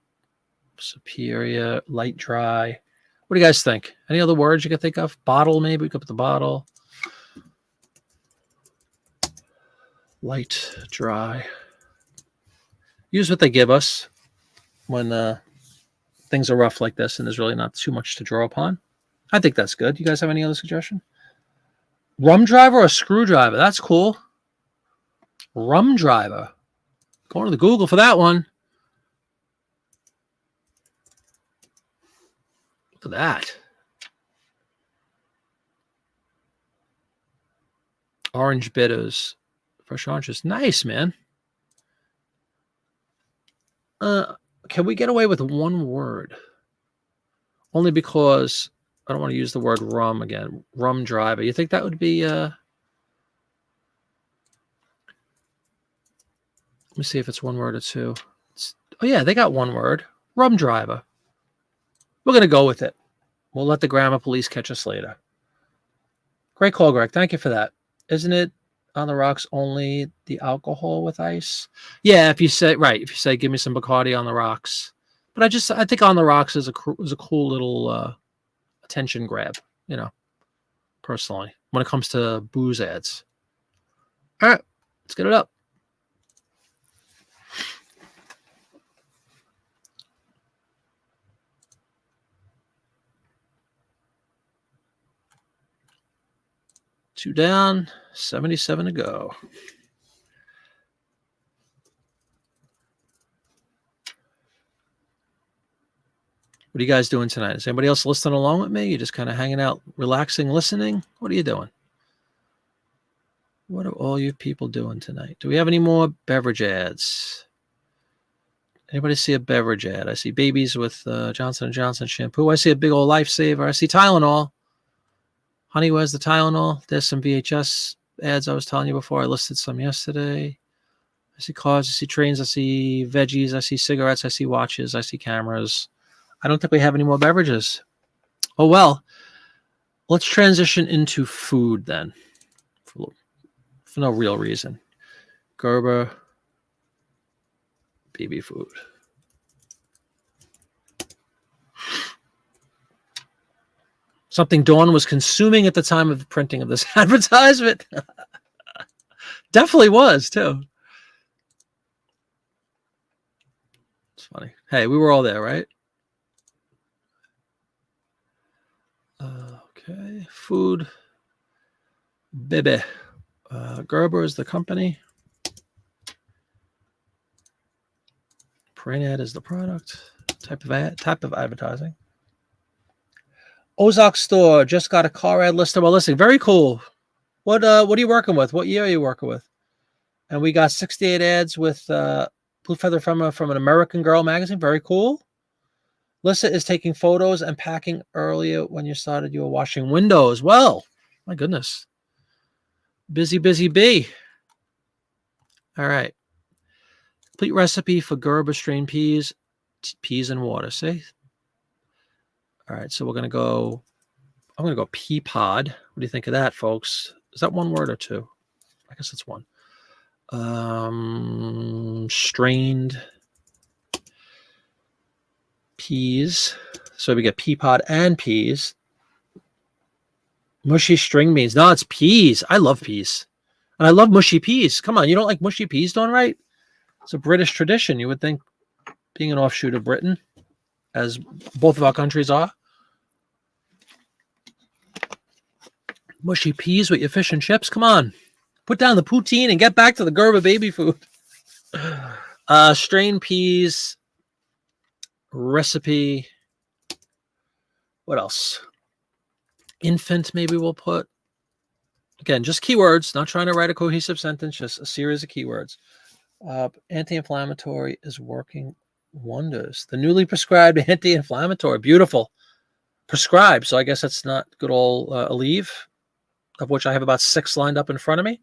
Superior, light, dry. What do you guys think? Any other words you could think of? Bottle, maybe. We could put the bottle. Light, dry. Use what they give us when things are rough like this and there's really not too much to draw upon. I think that's good. You guys have any other suggestion? Rum driver or screwdriver? That's cool. Rum driver. Going to the Google for that one. Look at that. Orange bitters. Fresh oranges. Nice, man. Can we get away with one word? Only because I don't want to use the word rum again. Rum driver. You think that would be... Let me see if it's one word or two. Oh, yeah, they got one word. Rum driver. We're going to go with it. We'll let the grammar police catch us later. Great call, Greg. Thank you for that. Isn't it on the rocks only the alcohol with ice? Yeah, if you say, give me some Bacardi on the rocks. But I think on the rocks is a cool little attention grab, personally, when it comes to booze ads. All right, let's get it up. Two down, 77 to go. What are you guys doing tonight? Is anybody else listening along with me? You just kind of hanging out, relaxing, listening? What are you doing? What are all you people doing tonight? Do we have any more beverage ads? Anybody see a beverage ad? I see babies with Johnson & Johnson shampoo. I see a big old Lifesaver. I see Tylenol. Honey, where's the Tylenol? There's some VHS ads I was telling you before. I listed some yesterday. I see cars. I see trains. I see veggies. I see cigarettes. I see watches. I see cameras. I don't think we have any more beverages. Oh, well. Let's transition into food then. For no real reason. Gerber. Baby food. Something Dawn was consuming at the time of the printing of this advertisement. Definitely was, too. It's funny. Hey, we were all there, right? Okay. Food. Bebe. Gerber is the company. Print ad is the product. Type of advertising. Ozark store just got a car ad listed while listing. Very cool. What are you working with? What year are you working with? And we got 68 ads with Blue Feather from an American Girl magazine. Very cool. Lissa is taking photos and packing. Earlier when you started, you were washing windows. Well, my goodness. Busy bee. All right. Complete recipe for Gerber strained peas and water. See? All right, so I'm going to go pea pod. What do you think of that, folks? Is that one word or two? I guess it's one. Strained peas. So we get pea pod and peas. Mushy string beans. No, it's peas. I love peas. And I love mushy peas. Come on, you don't like mushy peas, Dawn, right? It's a British tradition. You would think, being an offshoot of Britain, as both of our countries are. Mushy peas with your fish and chips. Come on. Put down the poutine and get back to the Gerber baby food. Strained peas. Recipe. What else? Infant, maybe we'll put. Again, just keywords. Not trying to write a cohesive sentence. Just a series of keywords. Anti-inflammatory is working wonders. The newly prescribed anti-inflammatory. Beautiful. Prescribed. So I guess that's not good old Aleve, of which I have about 6 lined up in front of me.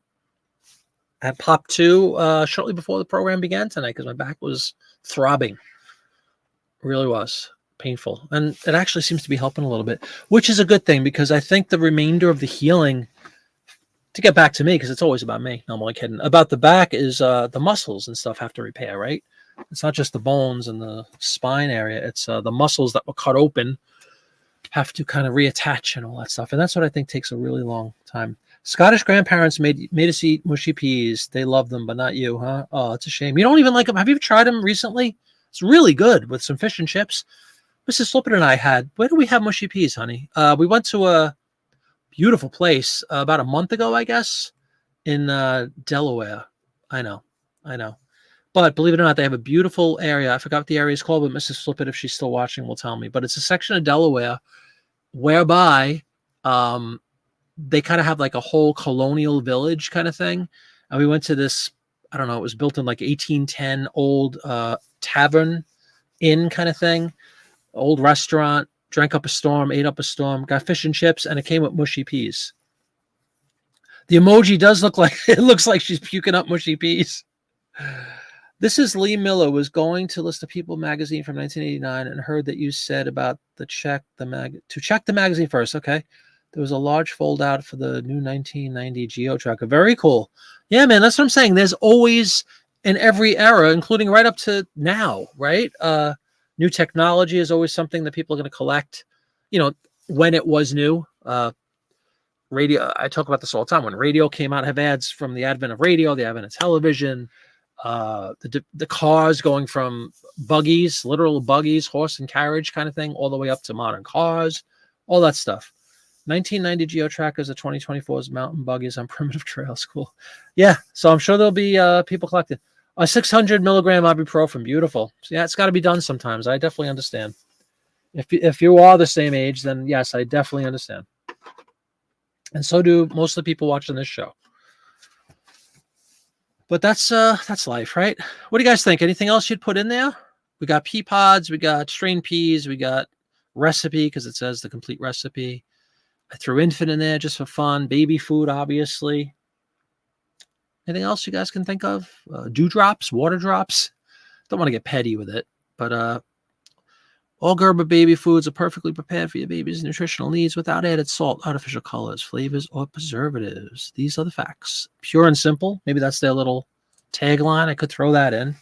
I had popped 2 shortly before the program began tonight because my back was throbbing. It really was painful. And it actually seems to be helping a little bit, which is a good thing because I think the remainder of the healing, to get back to me, because it's always about me. No, I'm only kidding. About the back is the muscles and stuff have to repair, right? It's not just the bones and the spine area. It's the muscles that were cut open have to kind of reattach and all that stuff. And that's what I think takes a really long time. Scottish grandparents made us eat mushy peas. They love them, but not you, huh? Oh, it's a shame. You don't even like them. Have you tried them recently? It's really good with some fish and chips. Mrs. Flippin and I had, where do we have mushy peas, honey? We went to a beautiful place about a month ago, I guess, in Delaware. I know. But believe it or not, they have a beautiful area. I forgot what the area is called, but Mrs. Flippin, if she's still watching, will tell me. But it's a section of Delaware whereby they kind of have like a whole colonial village kind of thing. And we went to this, I don't know, it was built in like 1810 old tavern inn kind of thing, old restaurant, drank up a storm, ate up a storm, got fish and chips, and it came with mushy peas. The emoji does look like, it looks like she's puking up mushy peas. This is Lee Miller, was going to List of People magazine from 1989 and heard that you said about to check the magazine first. Okay. There was a large fold out for the new 1990 Geo Tracker. Very cool. Yeah, man, that's what I'm saying. There's always, in every era, including right up to now, right? New technology is always something that people are going to collect, you know, when it was new. Radio, I talk about this all the time. When radio came out, I have ads from the advent of radio, the advent of television, the cars going from buggies, literal buggies, horse and carriage kind of thing, all the way up to modern cars, all that stuff. 1990 Geo Trackers, the 2024's mountain buggies on primitive trails. Cool. Yeah, so I'm sure there'll be people collecting. A 600 milligram ibuprofen, beautiful. So yeah, it's got to be done sometimes. I definitely understand. If you are the same age, then yes, I definitely understand. And so do most of the people watching this show. But that's life, right? What do you guys think? Anything else you'd put in there? We got pea pods, we got strained peas, we got recipe because it says the complete recipe. I threw infant in there just for fun. Baby food, obviously. Anything else you guys can think of? Dewdrops, water drops. Don't want to get petty with it, but all Gerber baby foods are perfectly prepared for your baby's nutritional needs without added salt, artificial colors, flavors, or preservatives. These are the facts. Pure and simple. Maybe that's their little tagline. I could throw that in.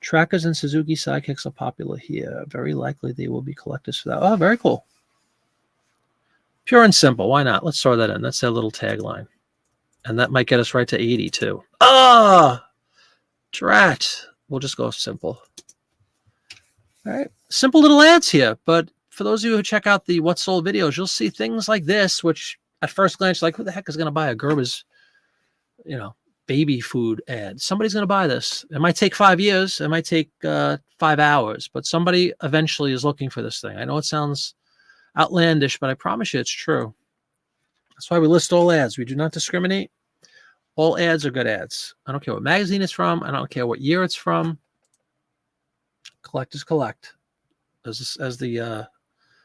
Trackers and Suzuki Sidekicks are popular here. Very likely they will be collectors for that. Oh, very cool. Pure and simple. Why not? Let's throw that in. That's their little tagline. And that might get us right to 80 too. Ah, drat. We'll just go simple. All right. Simple little ads here. But for those of you who check out the What Sold videos, you'll see things like this, which at first glance, like, who the heck is going to buy a Gerber's, baby food ad. Somebody's going to buy this. It might take 5 years. It might take 5 hours, but somebody eventually is looking for this thing. I know it sounds outlandish, but I promise you it's true. That's why we list all ads. We do not discriminate. All ads are good ads. I don't care what magazine it's from. I don't care what year it's from. Collect is collect, as the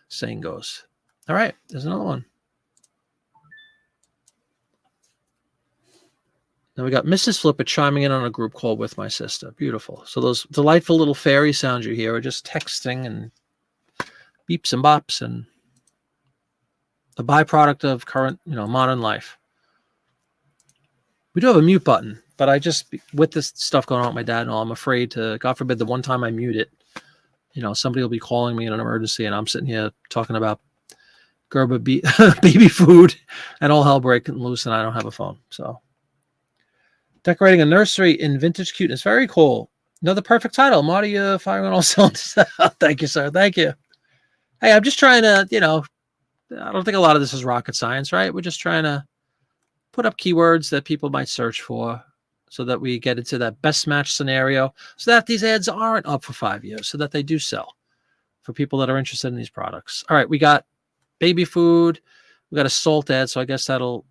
saying goes. All right, there's another one. Now we got Mrs. Flipper chiming in on a group call with my sister. Beautiful. So those delightful little fairy sounds you hear are just texting and beeps and bops and the byproduct of current, modern life. We do have a mute button, but I just, with this stuff going on with my dad and all, I'm afraid to, God forbid, the one time I mute it, somebody will be calling me in an emergency and I'm sitting here talking about Gerber baby food and all hell breaking loose and I don't have a phone. So decorating a nursery in vintage cuteness. Very cool. Another perfect title. Marty, firing on all cylinders. Thank you, sir. Thank you. Hey, I'm just trying to, I don't think a lot of this is rocket science, right? We're just trying to put up keywords that people might search for so that we get into that best match scenario so that these ads aren't up for 5 years, so that they do sell for people that are interested in these products. All right, we got baby food. We got a salt ad, so I guess that'll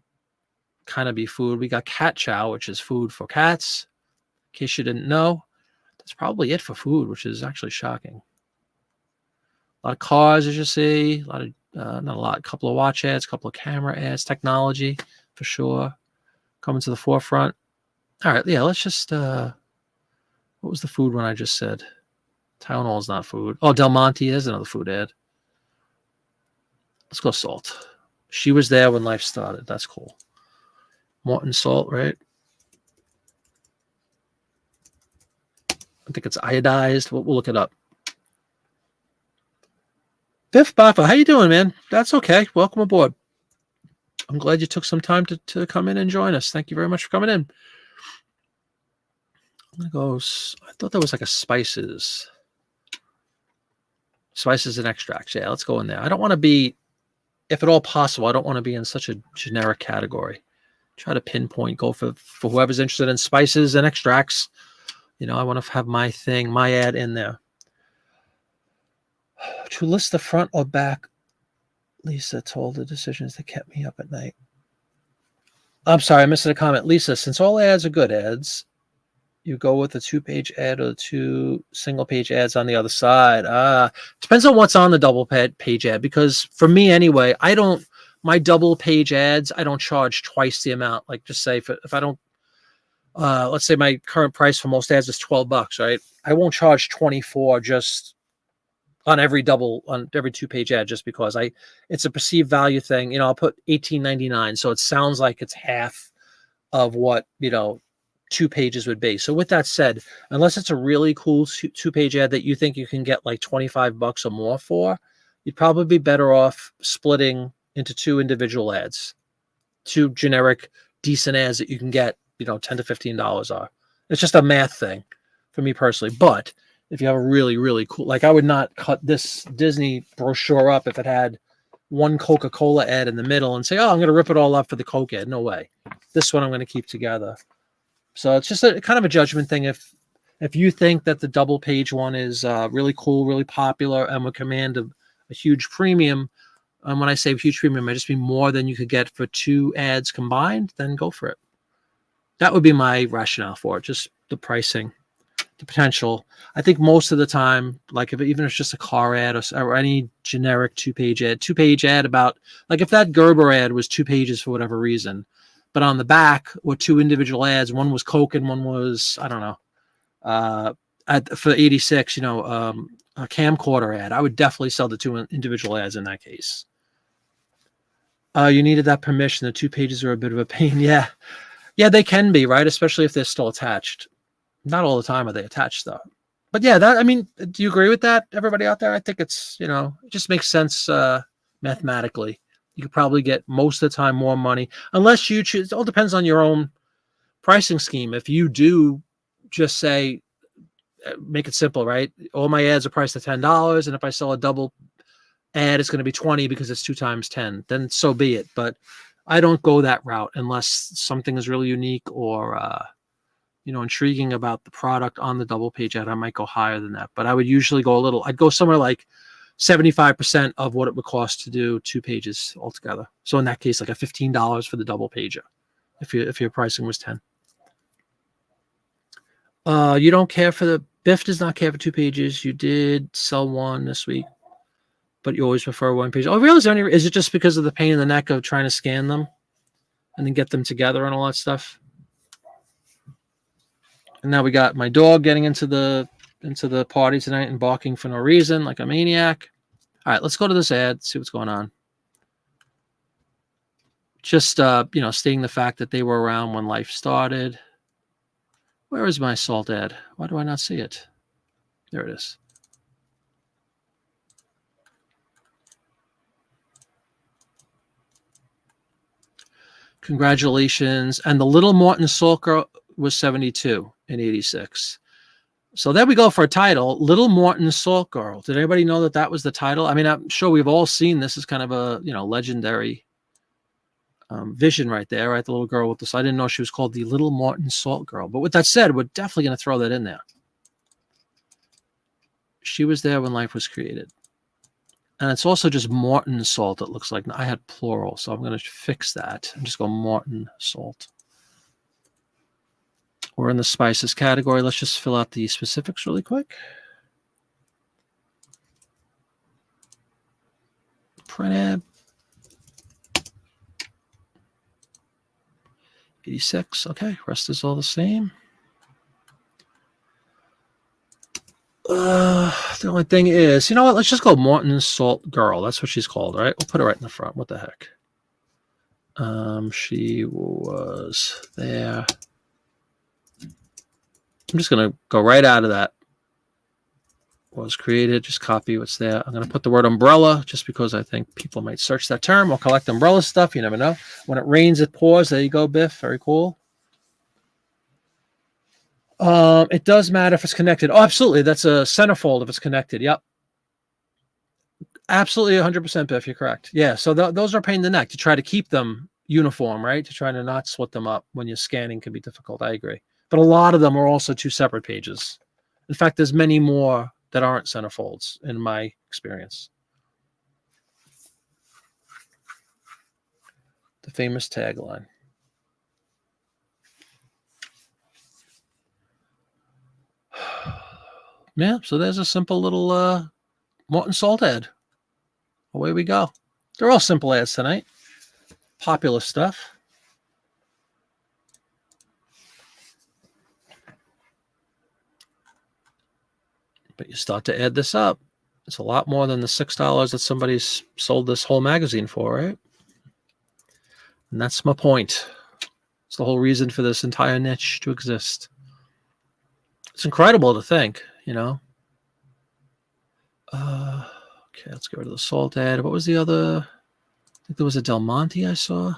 kind of be food. We got cat chow, which is food for cats. In case you didn't know, that's probably it for food, which is actually shocking. A lot of cars, as you see. A lot of not a lot. A couple of watch ads, a couple of camera ads, technology for sure coming to the forefront. All right, yeah. Let's just. What was the food one I just said? Tylenol is not food. Oh, Del Monte is another food ad. Let's go salt. She was there when life started. That's cool. Morton salt, right? I think it's iodized. We'll look it up. Biff Baffa, how you doing, man? That's okay. Welcome aboard. I'm glad you took some time to come in and join us. Thank you very much for coming in. I'm going to go. I thought there was like a spices and extracts. Yeah, let's go in there. I don't want to be, if at all possible, I don't want to be in such a generic category. Try to pinpoint, go for whoever's interested in spices and extracts. I want to have my thing, my ad in there. To list the front or back, Lisa told the decisions that kept me up at night. I'm sorry, I missed a comment. Lisa, since all ads are good ads, you go with a 2-page ad or 2 single-page ads on the other side. Depends on what's on the double-page ad, because for me anyway, my double-page ads, I don't charge twice the amount. Like just say if I don't, let's say my current price for most ads is $12, right? I won't charge $24 just on every 2-page ad just because it's a perceived value thing. I'll put $18.99, so it sounds like it's half of what 2 pages would be. So with that said, unless it's a really cool 2-page ad that you think you can get like $25 or more for, you'd probably be better off splitting into 2 individual ads, 2 generic decent ads that you can get $10 to $15 are. It's just a math thing for me personally. But if you have a really, really cool, like I would not cut this Disney brochure up if it had one Coca-Cola ad in the middle and say, oh, I'm going to rip it all up for the Coke ad. No way. This one I'm going to keep together. So it's just a kind of a judgment thing. If you think that the double page one is really cool, really popular, and would command a huge premium, and when I say huge premium, I just mean more than you could get for 2 ads combined, then go for it. That would be my rationale for it, just the pricing, the potential. I think most of the time, like even if it's just a car ad or any generic 2-page ad about, like if that Gerber ad was 2 pages for whatever reason, but on the back were 2 individual ads. One was Coke and one was, I don't know, for 86, a camcorder ad. I would definitely sell the 2 individual ads in that case. You needed that permission. The 2 pages are a bit of a pain. Yeah, they can be, right? Especially if they're still attached. Not all the time are they attached, though. But yeah, do you agree with that, everybody out there? I think it's, it just makes sense mathematically. You could probably get most of the time more money, unless you choose. It all depends on your own pricing scheme. If you do just say, make it simple, right? All my ads are priced at $10, and if I sell a double ad, it's going to be $20 because it's 2 times 10. Then so be it. But I don't go that route unless something is really unique or intriguing about the product on the double page ad. I might go higher than that, but I would usually go I'd go somewhere like 75% of what it would cost to do 2 pages altogether. So in that case, like a $15 for the double pager, if your pricing was 10. You don't care for Biff does not care for 2 pages. You did sell 1 this week, but you always prefer 1 page. Oh, really? Is it just because of the pain in the neck of trying to scan them and then get them together and all that stuff? And now we got my dog getting into the party tonight and barking for no reason like a maniac. All right, let's go to this ad, see what's going on. Just stating the fact that they were around when life started. Where is my salt ad? Why do I not see it? There it is. Congratulations. And the Little Morton Salt Girl was 72 in 86. So there we go for a title, Little Morton Salt Girl. Did anybody know that was the title? I mean, I'm sure we've all seen this as kind of a, legendary vision right there, right? The little girl with this. I didn't know she was called the Little Morton Salt Girl. But with that said, we're definitely going to throw that in there. She was there when life was created. And it's also just Morton salt, it looks like. I had plural, so I'm going to fix that and just go Morton salt. We're in the spices category. Let's just fill out the specifics really quick. Print ad. 86. Okay, rest is all the same. The only thing is, you know what? Let's just go Morton Salt Girl. That's what she's called, right? We'll put her right in the front. What the heck? She was there. I'm just going to go right out of that. Was created. Just copy what's there. I'm going to put the word umbrella just because I think people might search that term or collect umbrella stuff. You never know. When it rains, it pours. There you go, Biff. Very cool. It does matter if it's connected. Oh, absolutely. That's a centerfold if it's connected. Yep. Absolutely 100%, Biff. You're correct. Yeah. So those are a pain in the neck to try to keep them uniform, right? To try to not split them up when you're scanning can be difficult. I agree. But a lot of them are also 2 separate pages. In fact, there's many more that aren't centerfolds in my experience. The famous tagline. Yeah, so there's a simple little Morton Salt ad. Away we go. They're all simple ads tonight. Popular stuff. But you start to add this up. It's a lot more than the $6 that somebody's sold this whole magazine for, right? And that's my point. It's the whole reason for this entire niche to exist. It's incredible to think, Okay, let's get rid of the salt ad. What was the other? I think there was a Del Monte I saw. I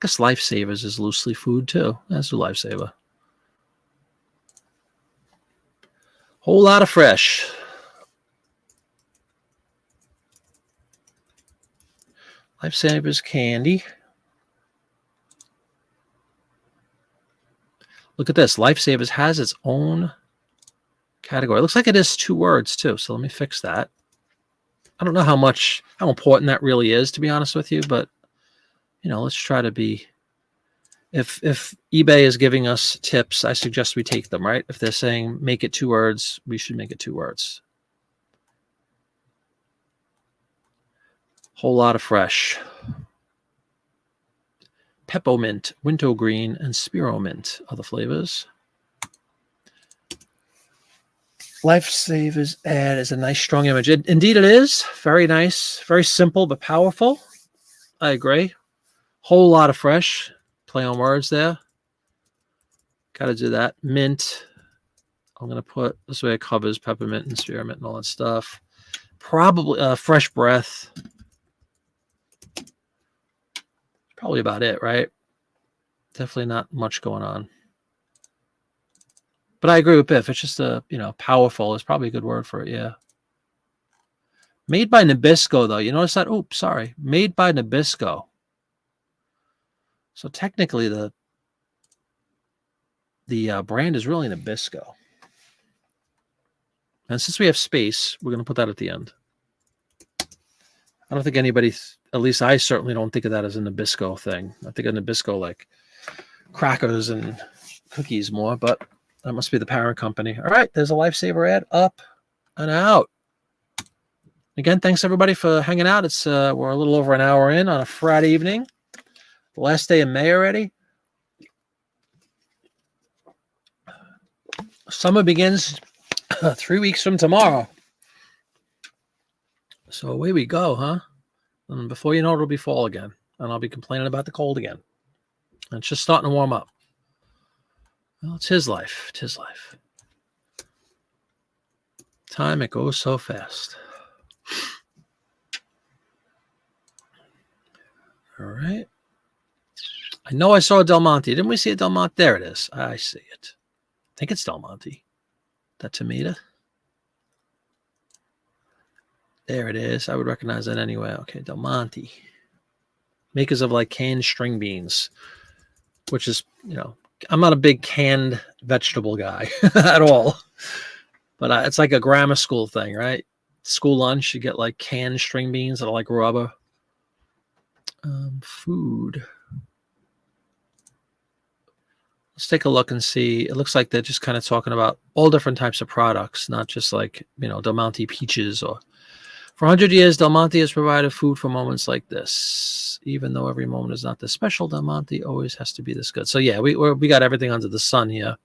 guess Lifesavers is loosely food too. That's a Lifesaver. Whole lot of fresh. Lifesavers candy. Look at this. Lifesavers has its own category. It looks like it is 2 words too. So let me fix that. I don't know how important that really is, to be honest with you, but let's try to be. If eBay is giving us tips, I suggest we take them, right? If they're saying make it 2 words, we should make it 2 words. Whole lot of fresh. Peppermint, wintergreen, and spearmint are the flavors. Lifesavers ad is a nice, strong image. Indeed, it is. Very nice. Very simple, but powerful. I agree. Whole lot of fresh. Play on words there. Got to do that. Mint. I'm going to put this way it covers peppermint and spearmint and all that stuff. Probably fresh breath. Probably about it, right? Definitely not much going on. But I agree with Biff. It's just powerful is probably a good word for it. Yeah. Made by Nabisco, though. You notice that? Oops, sorry. Made by Nabisco. So technically, the brand is really Nabisco. And since we have space, we're going to put that at the end. I don't think anybody, at least I certainly don't think of that as a Nabisco thing. I think of Nabisco like crackers and cookies more, but that must be the parent company. All right, there's a Lifesaver ad up and out. Again, thanks everybody for hanging out. It's we're a little over an hour in on a Friday evening. The last day of May already. Summer begins 3 weeks from tomorrow. So away we go, huh? And before you know it, it'll be fall again. And I'll be complaining about the cold again. And it's just starting to warm up. Well, it's his life. It's his life. Time, it goes so fast. All right. I know I saw a Del Monte. Didn't we see a Del Monte? There it is. I see it. I think it's Del Monte. That tomato. There it is. I would recognize that anyway. Okay, Del Monte. Makers of like canned string beans, which is, you know, I'm not a big canned vegetable guy at all. But it's like a grammar school thing, right? School lunch, you get like canned string beans that are like rubber. Food. Let's take a look and see. It looks like they're just kind of talking about all different types of products, not just like, you know, Del Monte peaches. Or for 100 years, Del Monte has provided food for moments like this. Even though every moment is not this special, Del Monte always has to be this good. So yeah, we got everything under the sun here.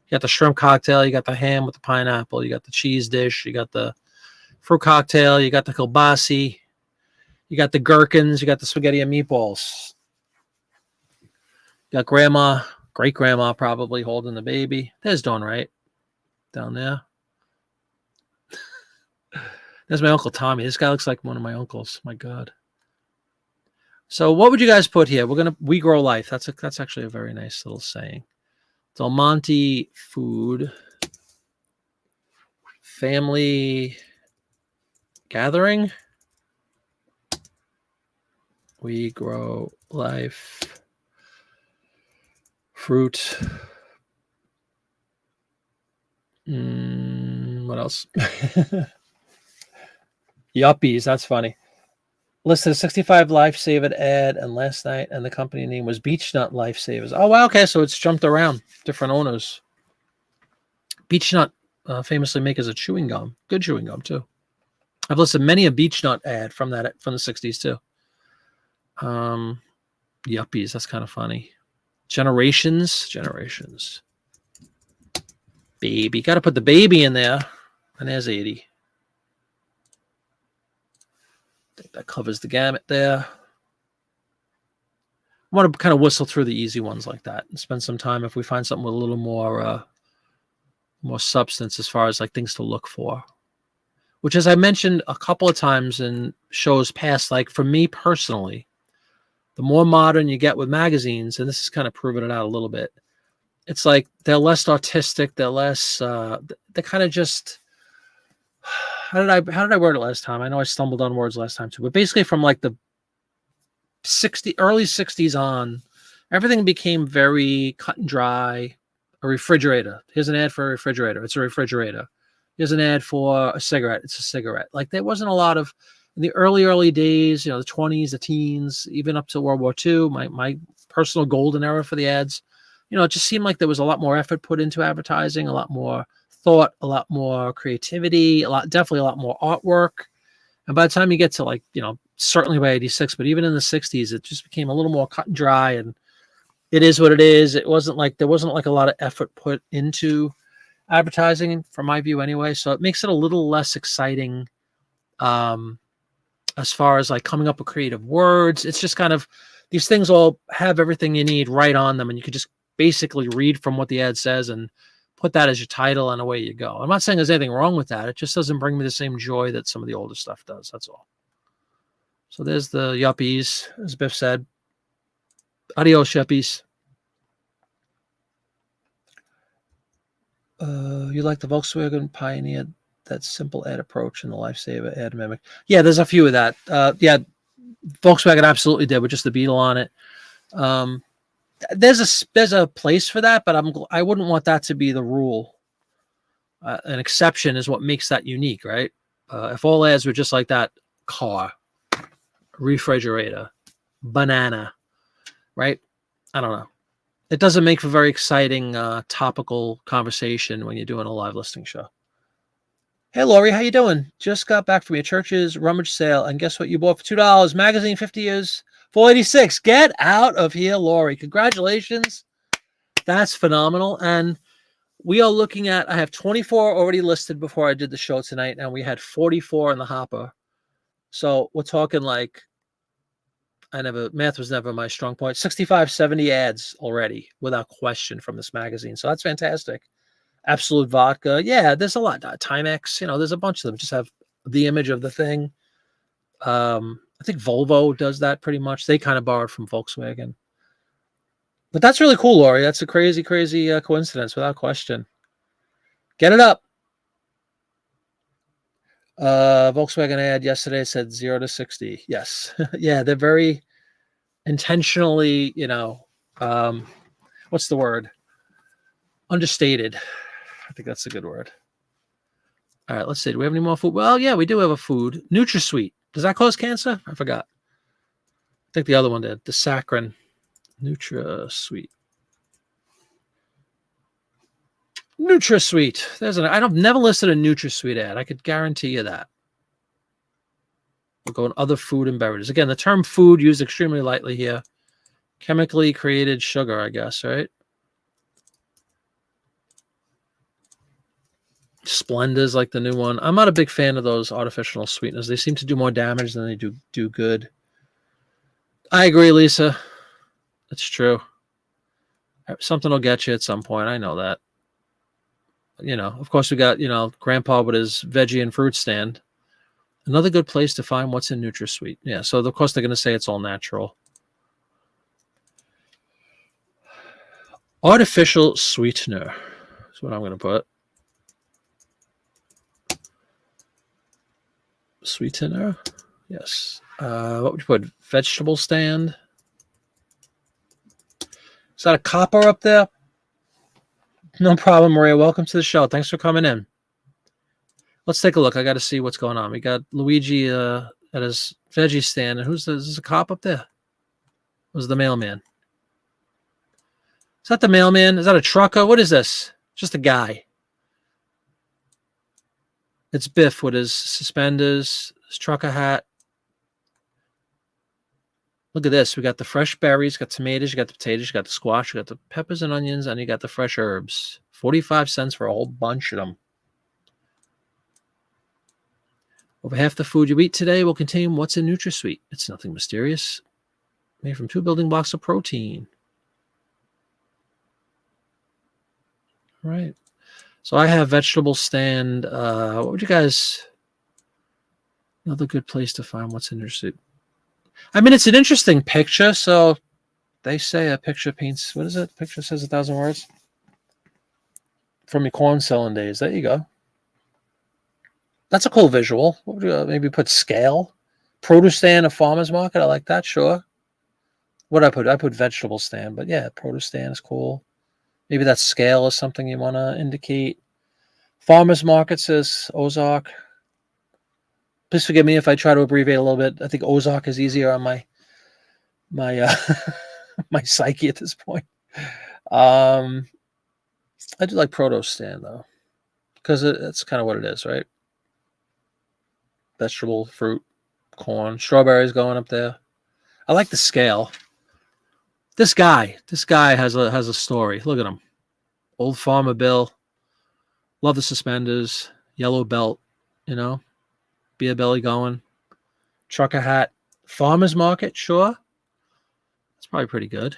You got the shrimp cocktail, you got the ham with the pineapple, you got the cheese dish, you got the fruit cocktail, you got the kielbasi, you got the gherkins, you got the spaghetti and meatballs. You got grandma, great grandma probably holding the baby. There's Dawn, right? Down there. There's my Uncle Tommy. This guy looks like one of my uncles. My God. So what would you guys put here? We grow life. That's actually a very nice little saying. Del Monte food, family gathering. We grow life, fruit. What else? Yuppies, that's funny. Listed a 65 Lifesaver ad, and last night, and the company name was Beech Nut Lifesavers. Oh, wow, okay, so it's jumped around, different owners. Beech Nut famously makers of chewing gum, good chewing gum too. I've listed many a Beech Nut ad from the 60s too. Yuppies, that's kind of funny. Generations. Baby, got to put the baby in there, and there's 80. I think that covers the gamut there. I want to kind of whistle through the easy ones like that and spend some time if we find something with a little more substance as far as like things to look for. Which, as I mentioned a couple of times in shows past, like for me personally, the more modern you get with magazines, and this is kind of proving it out a little bit, it's like they're less artistic, they're less, they're kind of just, how did I word it last time? I know I stumbled on words last time too, but basically from like the early 60s on, everything became very cut and dry. A refrigerator. Here's an ad for a refrigerator. It's a refrigerator. Here's an ad for a cigarette. It's a cigarette. Like there wasn't a lot of, in the early days, you know, the 20s, the teens, even up to World War II, my personal golden era for the ads, you know, it just seemed like there was a lot more effort put into advertising, a lot more thought, a lot more creativity, definitely a lot more artwork. And by the time you get to like, you know, certainly by 86, but even in the 60s, it just became a little more cut and dry, and it is what it is. There wasn't like a lot of effort put into advertising from my view anyway. So it makes it a little less exciting as far as like coming up with creative words. It's just kind of, these things all have everything you need right on them, and you could just basically read from what the ad says and put that as your title, and away you go. I'm not saying there's anything wrong with that. It just doesn't bring me the same joy that some of the older stuff does. That's all. So there's the yuppies, as Biff said. Adios, yuppies. You like the Volkswagen Pioneer that simple ad approach and the lifesaver ad mimic. Yeah, there's a few of that. Yeah, Volkswagen absolutely did with just the Beetle on it. There's a place for that, but I wouldn't want that to be the rule. An exception is what makes that unique, right? If all ads were just like that, car, refrigerator, banana, right? I don't know. It doesn't make for very exciting topical conversation when you're doing a live listing show. Hey, Lori, how you doing? Just got back from your church's rummage sale, and guess what you bought for $2? Magazine, 50 years, $4.86. Get out of here, Lori. Congratulations. That's phenomenal. And we are looking at, I have 24 already listed before I did the show tonight, and we had 44 in the hopper. So we're talking like, math was never my strong point, 65, 70 ads already without question from this magazine. So that's fantastic. Absolute Vodka. Yeah, there's a lot. Timex, there's a bunch of them. Just have the image of the thing. I think Volvo does that pretty much. They kind of borrowed from Volkswagen. But that's really cool, Lori. That's a crazy, crazy coincidence without question. Get it up. Volkswagen ad yesterday said 0 to 60. Yes. Yeah, they're very intentionally, what's the word? Understated. I think that's a good word. All right, let's see. Do we have any more food? Well, yeah, we do have a food. NutraSweet. Does that cause cancer? I forgot. I think the other one did. The saccharin. NutraSweet. NutraSweet. I've never listed a NutraSweet ad. I could guarantee you that. We'll go in other food and beverages. Again, the term food used extremely lightly here. Chemically created sugar, I guess, right? Splenda's like the new one. I'm not a big fan of those artificial sweeteners. They seem to do more damage than they do good. I agree, Lisa. It's true. Something will get you at some point. I know that. Of course, we got, Grandpa with his veggie and fruit stand. Another good place to find what's in NutraSweet. Yeah, so of course they're going to say it's all natural. Artificial sweetener is what I'm going to put. Sweetener. Yes. What would you put? Vegetable stand. Is that a copper up there? No problem, Maria. Welcome to the show. Thanks for coming in. Let's take a look. I got to see what's going on. We got Luigi at his veggie stand. And is this a cop up there? Was the mailman? Is that the mailman? Is that a trucker? What is this? Just a guy. It's Biff with his suspenders, his trucker hat. Look at this. We got the fresh berries, got tomatoes, you got the potatoes, you got the squash, you got the peppers and onions, and you got the fresh herbs. 45 cents for a whole bunch of them. Over half the food you eat today will contain what's in NutraSweet. It's nothing mysterious. Made from 2 building blocks of protein. All right. So I have vegetable stand. What would you guys... Another good place to find what's in NutraSweet. I mean, it's an interesting picture. So they say a picture paints... What is it? Picture says 1,000 words. From your corn selling days. There you go. That's a cool visual. What would you maybe put scale? Produce stand, a farmer's market. I like that. Sure. What I put? I put vegetable stand. But yeah, produce stand is cool. Maybe that scale is something you want to indicate. Farmer's market says Ozark. Please forgive me if I try to abbreviate a little bit. I think Ozark is easier on my my psyche at this point. I do like produce stand though, because it's kind of what it is, right? Vegetable, fruit, corn, strawberries going up there. I like the scale. This guy has a story. Look at him. Old Farmer Bill. Love the suspenders. Yellow belt, beer belly going. Trucker hat. Farmer's market, sure. That's probably pretty good.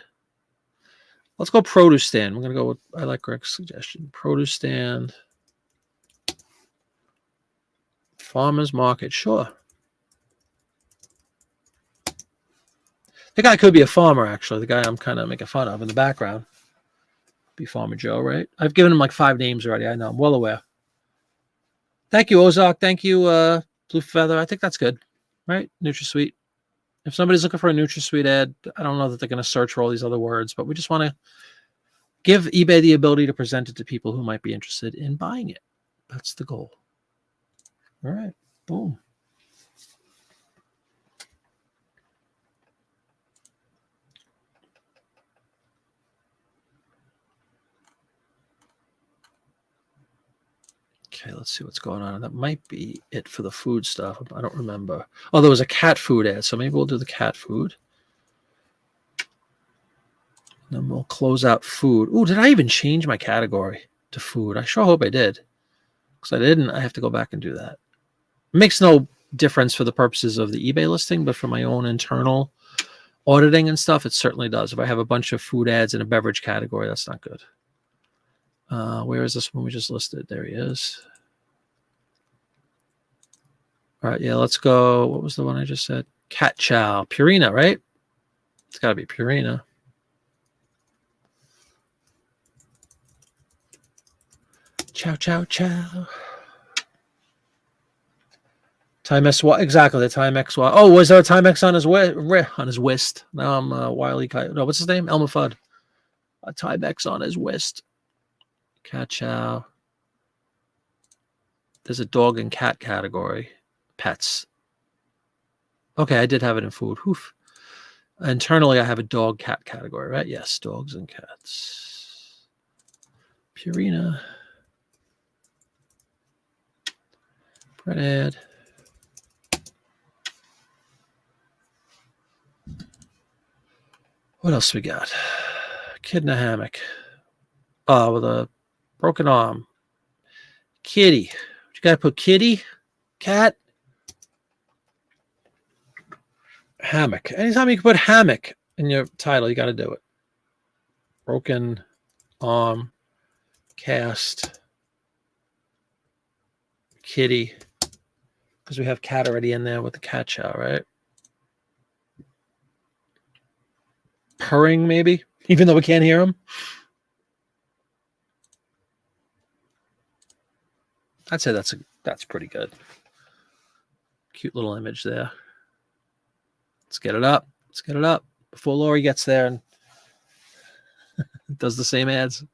Let's go produce stand. We're going to go with, I like Greg's suggestion. Produce stand. Farmer's market, sure. The guy could be a farmer, actually. The guy I'm kind of making fun of in the background. Be Farmer Joe, right? I've given him like 5 names already. I know. I'm well aware. Thank you, Ozark. Thank you, Blue Feather. I think that's good, right? NutraSweet. If somebody's looking for a NutraSweet ad, I don't know that they're going to search for all these other words, but we just want to give eBay the ability to present it to people who might be interested in buying it. That's the goal. All right. Boom. Okay, let's see what's going on. That might be it for the food stuff. I don't remember. Oh, there was a cat food ad, so maybe we'll do the cat food. Then we'll close out food. Oh, did I even change my category to food? I sure hope I did. Because I didn't, I have to go back and do that. It makes no difference for the purposes of the eBay listing, but for my own internal auditing and stuff, it certainly does. If I have a bunch of food ads in a beverage category, that's not good. Where is this one we just listed? There he is. All right, yeah, let's go. What was the one I just said? Cat chow. Purina, right? It's got to be Purina. Chow, chow, chow. Timex, what exactly? The Timex, what? Oh, was there a Timex on his wrist? Now I'm Wiley. No, what's his name? Elmer Fudd. A Timex on his wrist. Cat chow. There's a dog and cat category. Pets. Okay, I did have it in food. Oof. Internally, I have a dog cat category, right? Yes, dogs and cats. Purina. Print ad. What else we got? Kid in a hammock. With a broken arm. Kitty. You gotta put kitty, cat, hammock. Anytime you can put hammock in your title, you gotta do it. Broken arm, cast, kitty. Because we have cat already in there with the cat chow, right? Purring, maybe, even though we can't hear him. I'd say that's pretty good. Cute little image there. Let's get it up. Let's get it up before Lori gets there and does the same ads.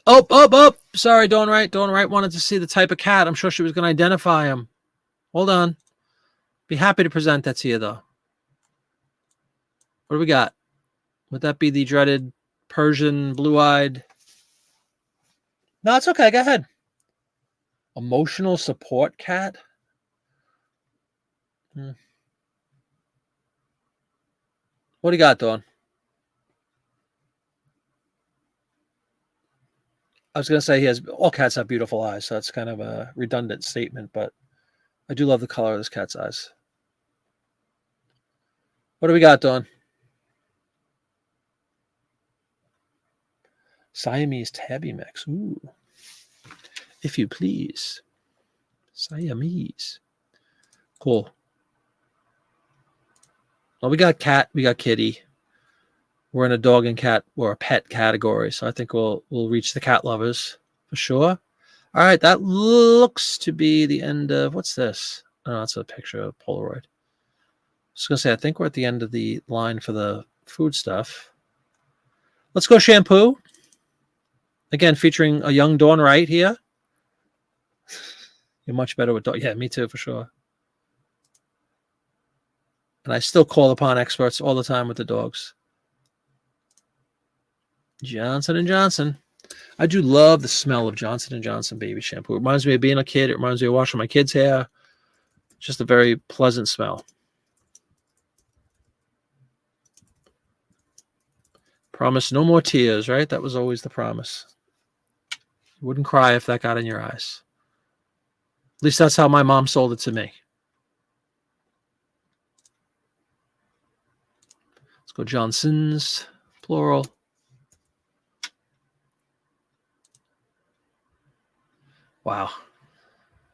Oh. Sorry, Dawn Wright. Dawn Wright wanted to see the type of cat. I'm sure she was going to identify him. Hold on. Be happy to present that to you, though. What do we got? Would that be the dreaded Persian blue-eyed? No, it's okay. Go ahead. Emotional support cat? What do you got, Dawn? I was going to say all cats have beautiful eyes, so that's kind of a redundant statement, but I do love the color of this cat's eyes. What do we got, Dawn? Siamese tabby mix. Ooh. If you please. Siamese. Cool. Well, we got cat, we got kitty. We're in a dog and cat or a pet category, so I think we'll reach the cat lovers for sure. All right, that looks to be the end of what's this? Oh, it's a picture of Polaroid. I was gonna say I think we're at the end of the line for the food stuff. Let's go shampoo. Again, featuring a young Dawn Wright here. You're much better with dog. Yeah, me too, for sure. And I still call upon experts all the time with the dogs. Johnson & Johnson. I do love the smell of Johnson & Johnson baby shampoo. It reminds me of being a kid. It reminds me of washing my kids' hair. Just a very pleasant smell. Promise no more tears, right? That was always the promise. You wouldn't cry if that got in your eyes. At least that's how my mom sold it to me. Let's go Johnson's, plural. Wow.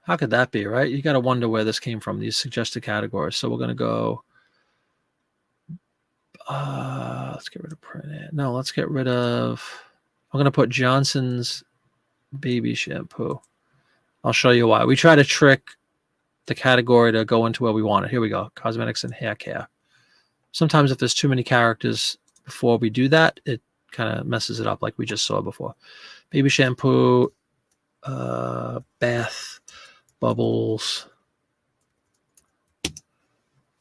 How could that be, right? You got to wonder where this came from, these suggested categories. So we're going to go, let's get rid of print. No, let's get rid of, I'm going to put Johnson's baby shampoo. I'll show you why. We try to trick the category to go into where we want it. Here we go. Cosmetics and hair care. Sometimes if there's too many characters before we do that, it kind of messes it up like we just saw before. Baby shampoo, bath, bubbles.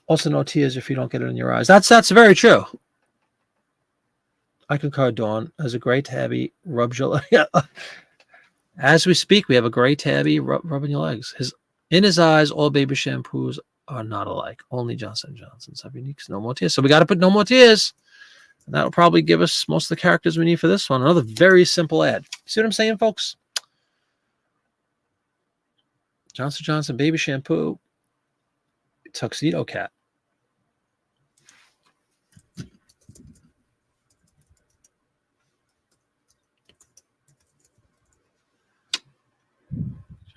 Also no tears if you don't get it in your eyes. That's very true. I concur, Dawn. As a gray tabby rubs your as we speak, we have a gray tabby rubbing your legs. In his eyes, all baby shampoos are not alike. Only Johnson & Johnson's have uniques. No more tears. So we got to put no more tears. And that'll probably give us most of the characters we need for this one. Another very simple ad. See what I'm saying, folks? Johnson & Johnson baby shampoo. Tuxedo cat.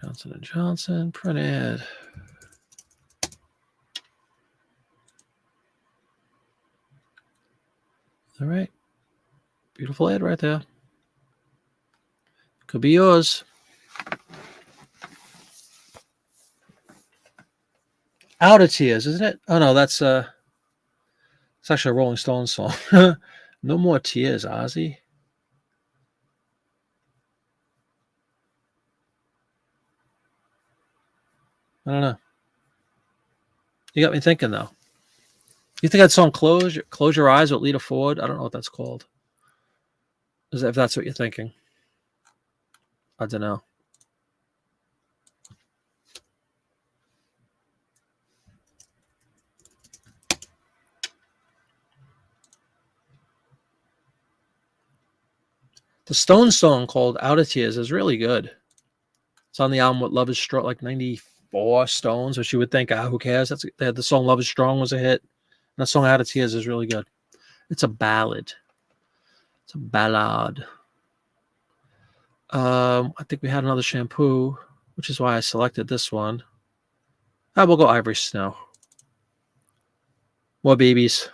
Johnson & Johnson print ad. All right. Beautiful ad right there. Could be yours. Out of Tears, isn't it? Oh, no, it's actually a Rolling Stones song. No More Tears, Ozzy. I don't know. You got me thinking, though. You think that song Close Your Eyes with Lita Ford? I don't know what that's called. If that's what you're thinking. I don't know. The Stones song called Out of Tears is really good. It's on the album What Love Is Strong, like 94 Stones, which you would think, who cares? They had the song Love Is Strong was a hit. And the song Out of Tears is really good. It's a ballad. It's a ballad. I think we had another shampoo, which is why I selected this one. We'll go Ivory Snow. More babies.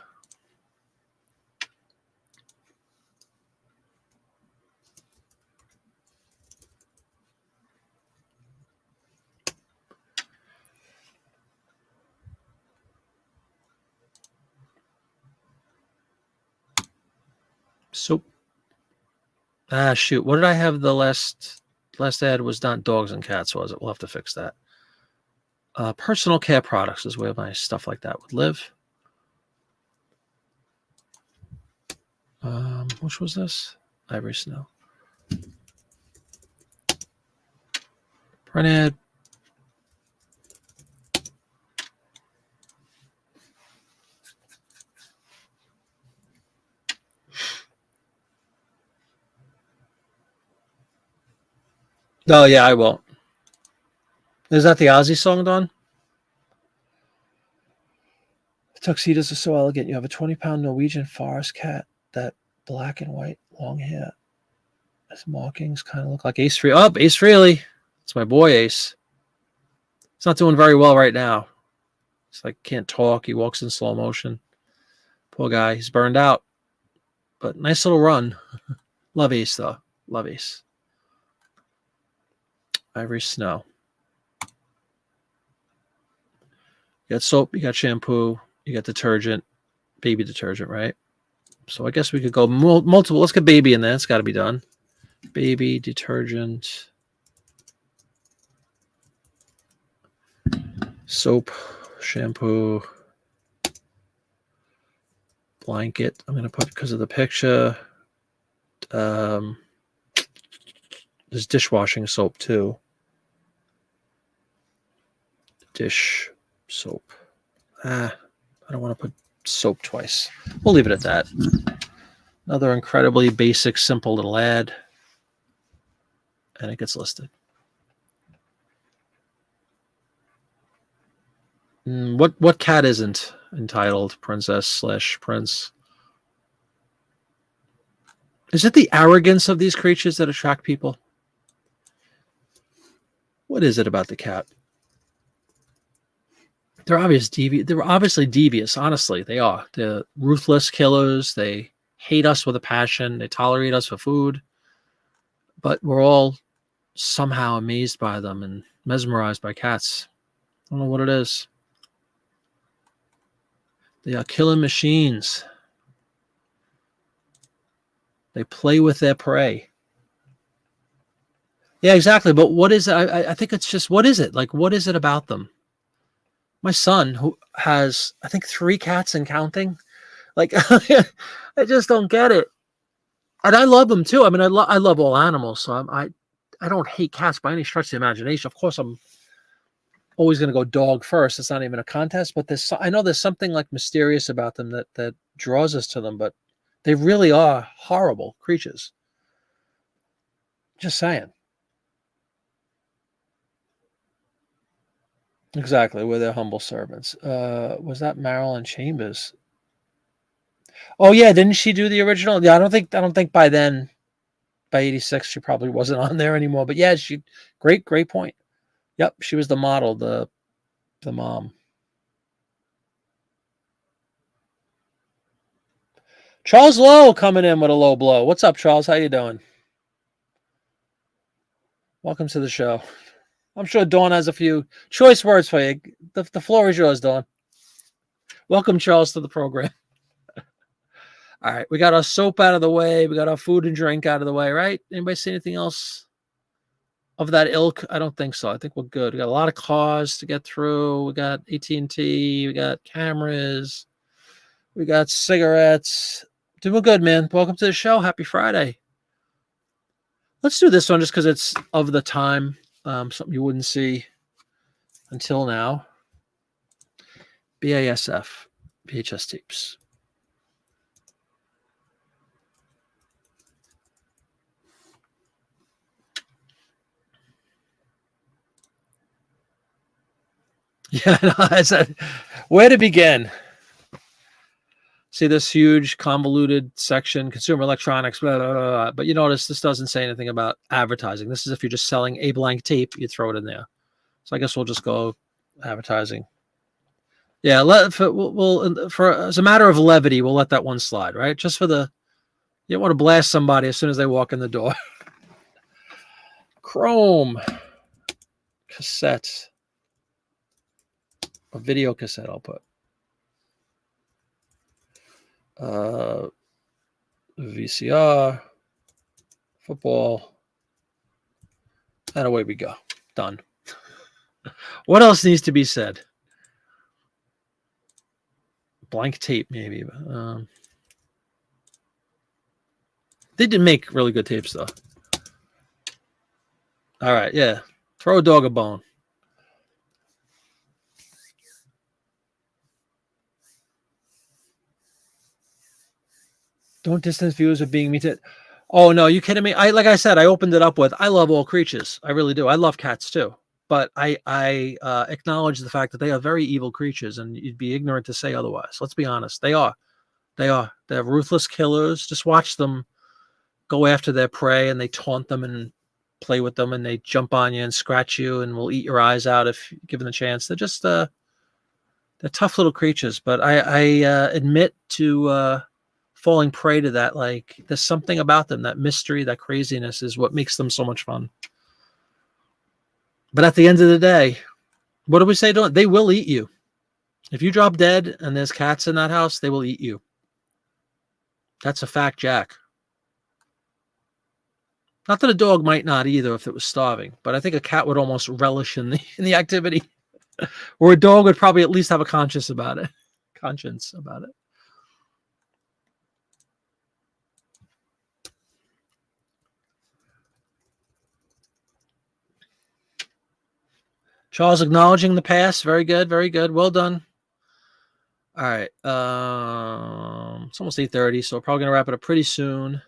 Soap. Shoot. What did I have the last ad was done? Dogs and cats, was it? We'll have to fix that. Personal care products is where my stuff like that would live. Which was this? Ivory Snow. Print ad. Oh, yeah, I won't. Is that the Ozzy song, Don? Tuxedos are so elegant. You have a 20-pound Norwegian forest cat, that black and white long hair. His markings kind of look like Ace Frehley. Oh, Ace Frehley. It's my boy, Ace. He's not doing very well right now. He's like, can't talk. He walks in slow motion. Poor guy. He's burned out. But nice little run. Love Ace, though. Love Ace. Ivory Snow. You got soap, you got shampoo, you got detergent, baby detergent, right? So I guess we could go multiple. Let's get baby in there. It's got to be done. Baby detergent, soap, shampoo, blanket. I'm going to put because of the picture. There's dishwashing soap too. Dish soap. I don't want to put soap twice. We'll leave it at that. Another incredibly basic, simple little ad. And it gets listed. What cat isn't entitled Princess/Prince? Is it the arrogance of these creatures that attract people? What is it about the cat? They're obviously devious. Honestly, they are. They're ruthless killers. They hate us with a passion. They tolerate us for food. but we're all somehow amazed by them and mesmerized by cats. I don't know what it is. They are killing machines. They play with their prey. Yeah, exactly. But what is it? I think it's just, what is it? Like, what is it about them? My son, who has, I think, 3 cats and counting, like, I just don't get it. And I love them too. I mean, I love all animals, so I don't hate cats by any stretch of the imagination. Of course, I'm always going to go dog first. It's not even a contest, but I know there's something like mysterious about them that draws us to them, but they really are horrible creatures. Just saying. Exactly, we're their humble servants. Was that Marilyn Chambers? Oh yeah, didn't she do the original? Yeah, I don't think by then, by 86, she probably wasn't on there anymore. But yeah, great point. Yep, she was the model, the mom. Charles Lowe coming in with a low blow. What's up, Charles? How you doing? Welcome to the show. I'm sure Dawn has a few choice words for you. The floor is yours, Dawn. Welcome, Charles, to the program. All right, we got our soap out of the way. We got our food and drink out of the way, right? Anybody see anything else of that ilk? I don't think so. I think we're good. We got a lot of cars to get through. We got AT&T. We got cameras. We got cigarettes. Doing good, man. Welcome to the show. Happy Friday. Let's do this one just because it's of the time. Something you wouldn't see until now. BASF, VHS tapes. Yeah, no, where to begin? See this huge convoluted section, consumer electronics, blah, blah, blah, but you notice this doesn't say anything about advertising. This is if you're just selling a blank tape, you throw it in there. So I guess we'll just go advertising. Yeah, for as a matter of levity, we'll let that one slide, right? Just for you don't want to blast somebody as soon as they walk in the door. Chrome cassette, a video cassette. I'll put VCR, football, and away we go. Done. What else needs to be said? Blank tape, maybe. They did make really good tapes, though. All right, yeah. Throw a dog a bone. Don't distance viewers of being meted. Oh, no, you kidding me? Like I said, I opened it up with, I love all creatures. I really do. I love cats, too. But I acknowledge the fact that they are very evil creatures, and you'd be ignorant to say otherwise. Let's be honest. They are. They're ruthless killers. Just watch them go after their prey, and they taunt them and play with them, and they jump on you and scratch you and will eat your eyes out if given the chance. They're just they're tough little creatures. But I admit to falling prey to that. Like, there's something about them, that mystery, that craziness is what makes them so much fun. But at the end of the day, what do we say? They will eat you. If you drop dead and there's cats in that house, they will eat you. That's a fact, Jack. Not that a dog might not either if it was starving, but I think a cat would almost relish in the activity. Or a dog would probably at least have a conscience about it. Charles acknowledging the pass. Very good. Very good. Well done. All right. It's almost 8:30, so we're probably going to wrap it up pretty soon.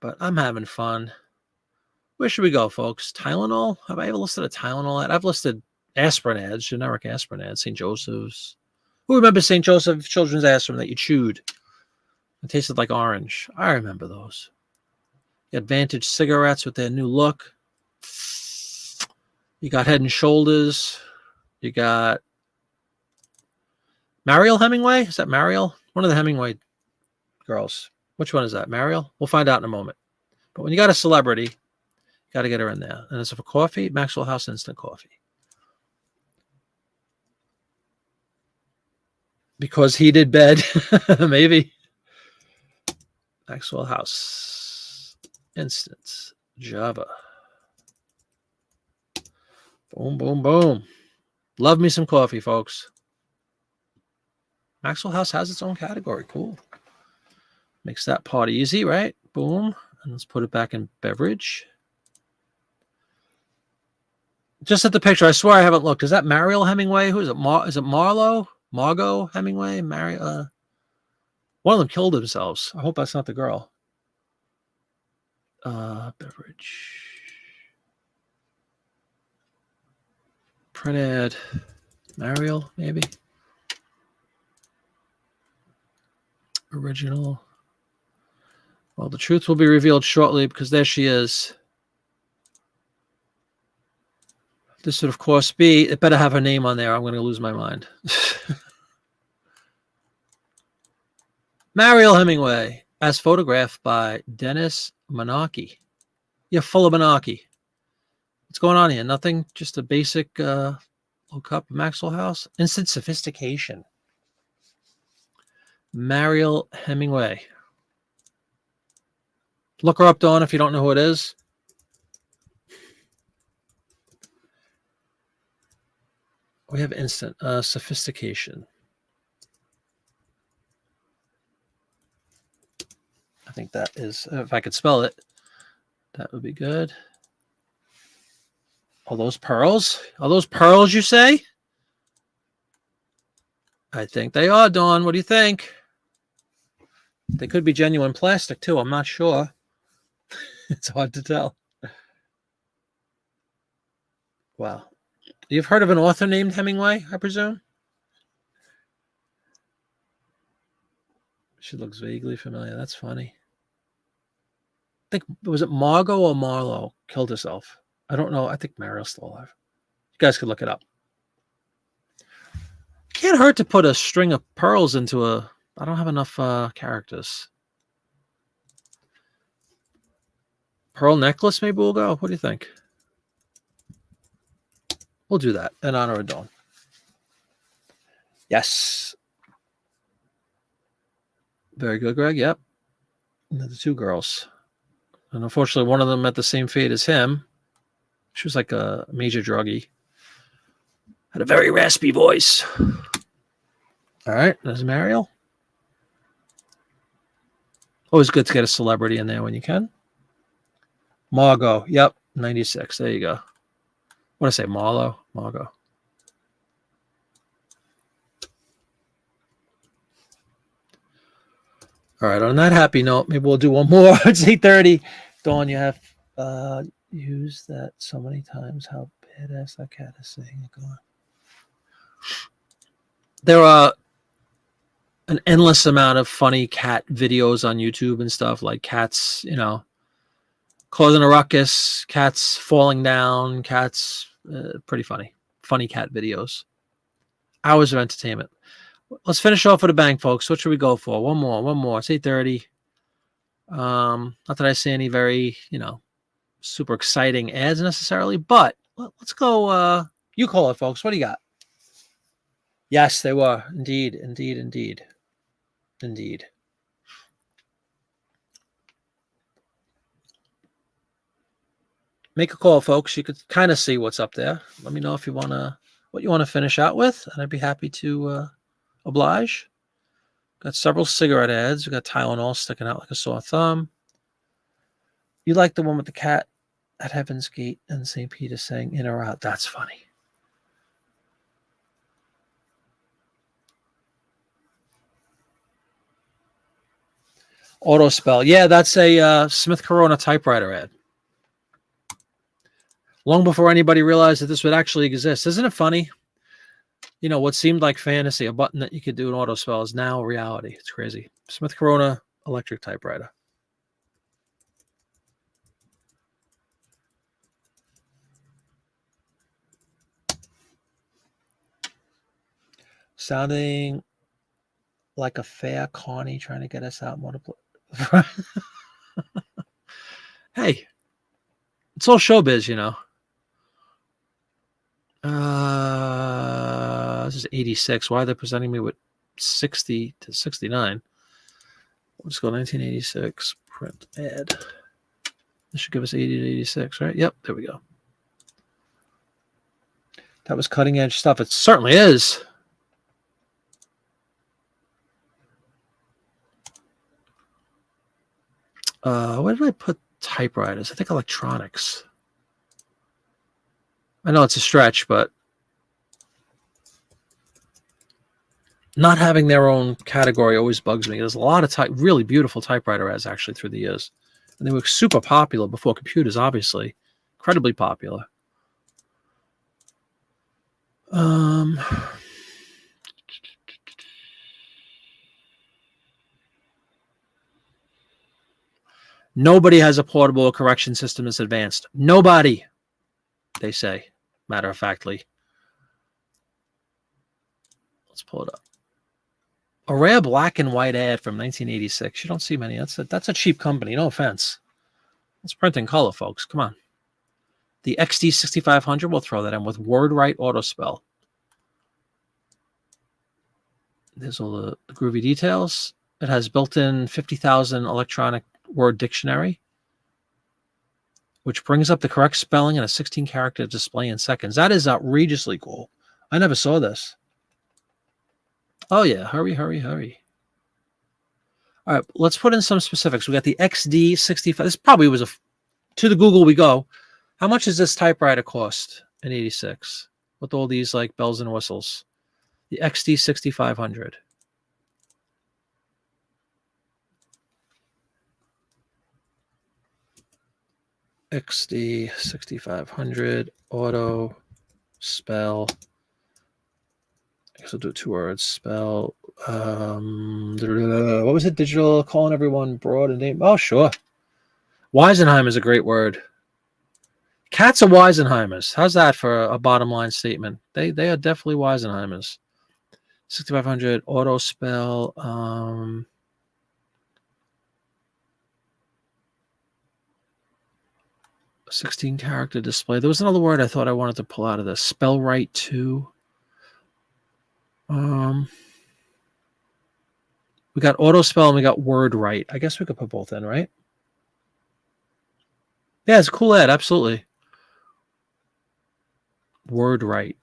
But I'm having fun. Where should we go, folks? Tylenol? Have I ever listed a Tylenol ad? I've listed aspirin ads, generic aspirin ads, St. Joseph's. Who remembers St. Joseph children's aspirin that you chewed? It tasted like orange. I remember those. You got Vantage cigarettes with their new look. You got Head and Shoulders. You got Mariel Hemingway. Is that Mariel? One of the Hemingway girls. Which one is that? Mariel? We'll find out in a moment. But when you got a celebrity, you got to get her in there. And as for coffee, Maxwell House instant coffee. Because he did bed, maybe. Maxwell House instant Java. Boom, boom, boom. Love me some coffee, folks. Maxwell House has its own category. Cool. Makes that part easy, right? Boom. And let's put it back in beverage. Just at the picture, I swear I haven't looked. Is that Mariel Hemingway? Who is it? Is it Marlo? Margot Hemingway? One of them killed themselves. I hope that's not the girl. Beverage. Print ad. Mariel, maybe. Original. Well, the truth will be revealed shortly because there she is. This would, of course, be... It better have her name on there. I'm going to lose my mind. Mariel Hemingway, as photographed by Dennis Menaki. You're full of Menaki. What's going on here? Nothing? Just a basic little cup of Maxwell House? Instant sophistication. Mariel Hemingway. Look her up, Dawn, if you don't know who it is. We have instant sophistication. I think that is, if I could spell it, that would be good. Are those pearls? Are those pearls, you say? I think they are, Dawn. What do you think? They could be genuine plastic, too. I'm not sure. It's hard to tell. Wow. You've heard of an author named Hemingway, I presume? She looks vaguely familiar. That's funny. I think, was it Margot or Marlo killed herself? I don't know. I think Mariel's still alive. You guys could look it up. Can't hurt to put a string of pearls into a... I don't have enough characters. Pearl necklace, maybe we'll go. What do you think? We'll do that in honor of Dawn. Yes. Very good, Greg. Yep. And the two girls. And unfortunately, one of them met the same fate as him. She was like a major druggie. Had a very raspy voice. All right. There's Mariel. Always good to get a celebrity in there when you can. Margot. Yep. 96. There you go. What did I say? Marlo? Margot. All right. On that happy note, maybe we'll do one more. It's 8:30. Dawn, you have used that so many times. How badass that cat is saying it. Go on. There are an endless amount of funny cat videos on YouTube and stuff, like cats, you know, causing a ruckus, cats falling down, cats, pretty funny. Funny cat videos. Hours of entertainment. Let's finish off with a bang, folks. What should we go for? One more. It's 8:30. Not that I see any very, you know, super exciting ads necessarily, but let's go. You call it, folks. What do you got? Yes, they were. Indeed. Make a call, folks. You could kind of see what's up there. Let me know if you want to, what you want to finish out with, and I'd be happy to oblige. Got several cigarette ads. We got Tylenol sticking out like a sore thumb. You like the one with the cat at Heaven's Gate and St. Peter saying in or out. That's funny. Auto spell. Yeah, that's a Smith Corona typewriter ad. Long before anybody realized that this would actually exist. Isn't it funny? You know, what seemed like fantasy, a button that you could do an auto spell, is now reality. It's crazy. Smith Corona electric typewriter. Sounding like a fair Connie trying to get us out more to play. Hey, it's all showbiz, you know. This is 86. Why are they presenting me with 60 to 69? Let's go 1986. Print ad. This should give us 80 to 86, right? Yep, there we go. That was cutting edge stuff. It certainly is. Where did I put typewriters? I think electronics. I know it's a stretch, but not having their own category always bugs me. There's a lot of really beautiful typewriter ads actually through the years. And they were super popular before computers, obviously. Incredibly popular. Nobody has a portable correction system that's advanced. Nobody, they say, matter of factly. Let's pull it up. A rare black and white ad from 1986. You don't see many. That's a cheap company. No offense. It's printing color, folks. Come on. The XD 6500, we'll throw that in with WordWrite auto spell. There's all the groovy details. It has built-in 50,000 electronic word dictionary, which brings up the correct spelling in a 16-character display in seconds. That is outrageously cool. I never saw this. Oh, yeah. Hurry, hurry, hurry. All right. Let's put in some specifics. We got the XD65. This probably was to the Google we go. How much does this typewriter cost in 86 with all these like bells and whistles? The XD 6500. XD 6500 auto spell. I guess I'll do 2 words. Spell. What was it? Digital, calling everyone broad and name. Oh, sure. Weisenheim is a great word. Cats are Weisenheimers. How's that for a bottom line statement? They are definitely Weisenheimers. 6500 auto spell. 16-character display. There was another word I thought I wanted to pull out of this. Spell right too. We got auto spell and we got word right. I guess we could put both in, right? Yeah, it's a cool ad. Absolutely. Word right.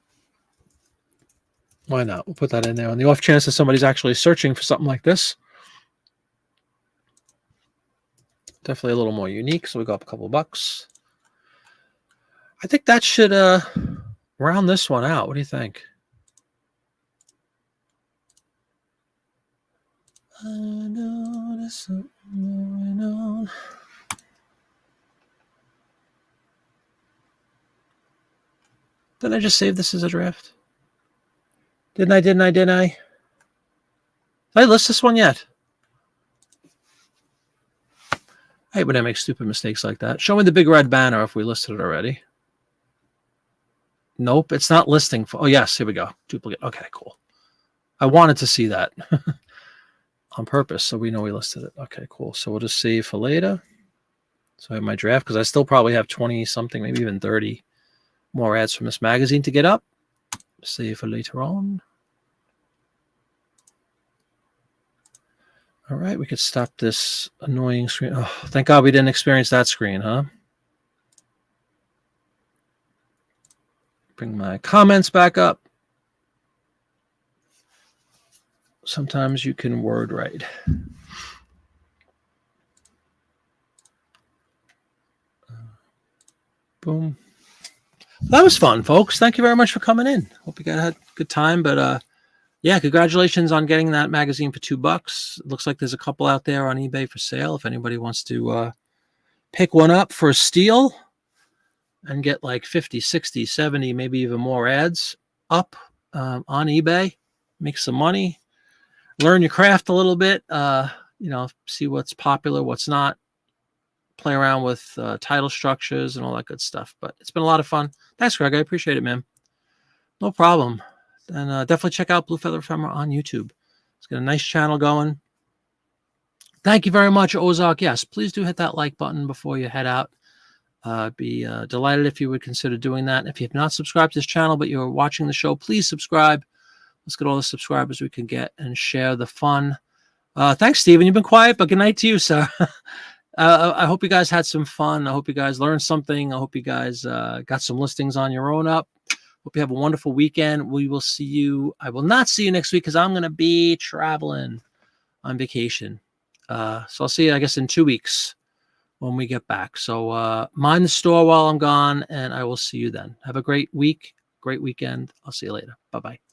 Why not? We'll put that in there on the off chance that somebody's actually searching for something like this. Definitely a little more unique. So we go up a couple of bucks. I think that should round this one out. What do you think? I know there's something going on. Didn't I just save this as a draft? Didn't I? Did I list this one yet? I hate when I make stupid mistakes like that. Show me the big red banner if we listed it already. Nope, it's not listing. Oh, yes, here we go. Duplicate. Okay, cool. I wanted to see that on purpose, so we know we listed it. Okay, cool. So we'll just save for later. So I have my draft because I still probably have 20-something, maybe even 30 more ads from this magazine to get up. Save for later on. All right, we could stop this annoying screen. Oh, thank God we didn't experience that screen, huh? Bring my comments back up. Sometimes you can word write. Boom. That was fun, folks. Thank you very much for coming in. Hope you had a good time. But yeah, congratulations on getting that magazine for $2. It looks like there's a couple out there on eBay for sale. If anybody wants to pick one up for a steal and get like 50, 60, 70, maybe even more ads up on eBay, make some money, learn your craft a little bit, see what's popular, what's not, play around with title structures and all that good stuff. But it's been a lot of fun. Thanks, Greg. I appreciate it, man. No problem. And definitely check out Blue Feather Ephemera on YouTube. It's got a nice channel going. Thank you very much, Ozark. Yes, please do hit that like button before you head out. Be delighted if you would consider doing that. If you have not subscribed to this channel, but you're watching the show, please subscribe. Let's get all the subscribers we can get and share the fun. Thanks, Stephen. You've been quiet, but good night to you, sir. I hope you guys had some fun. I hope you guys learned something. I hope you guys got some listings on your own up. Hope you have a wonderful weekend. We will see you. I will not see you next week because I'm going to be traveling on vacation. So I'll see you, I guess, in 2 weeks when we get back. So mind the store while I'm gone, and I will see you then. Have a great week, great weekend. I'll see you later. Bye-bye.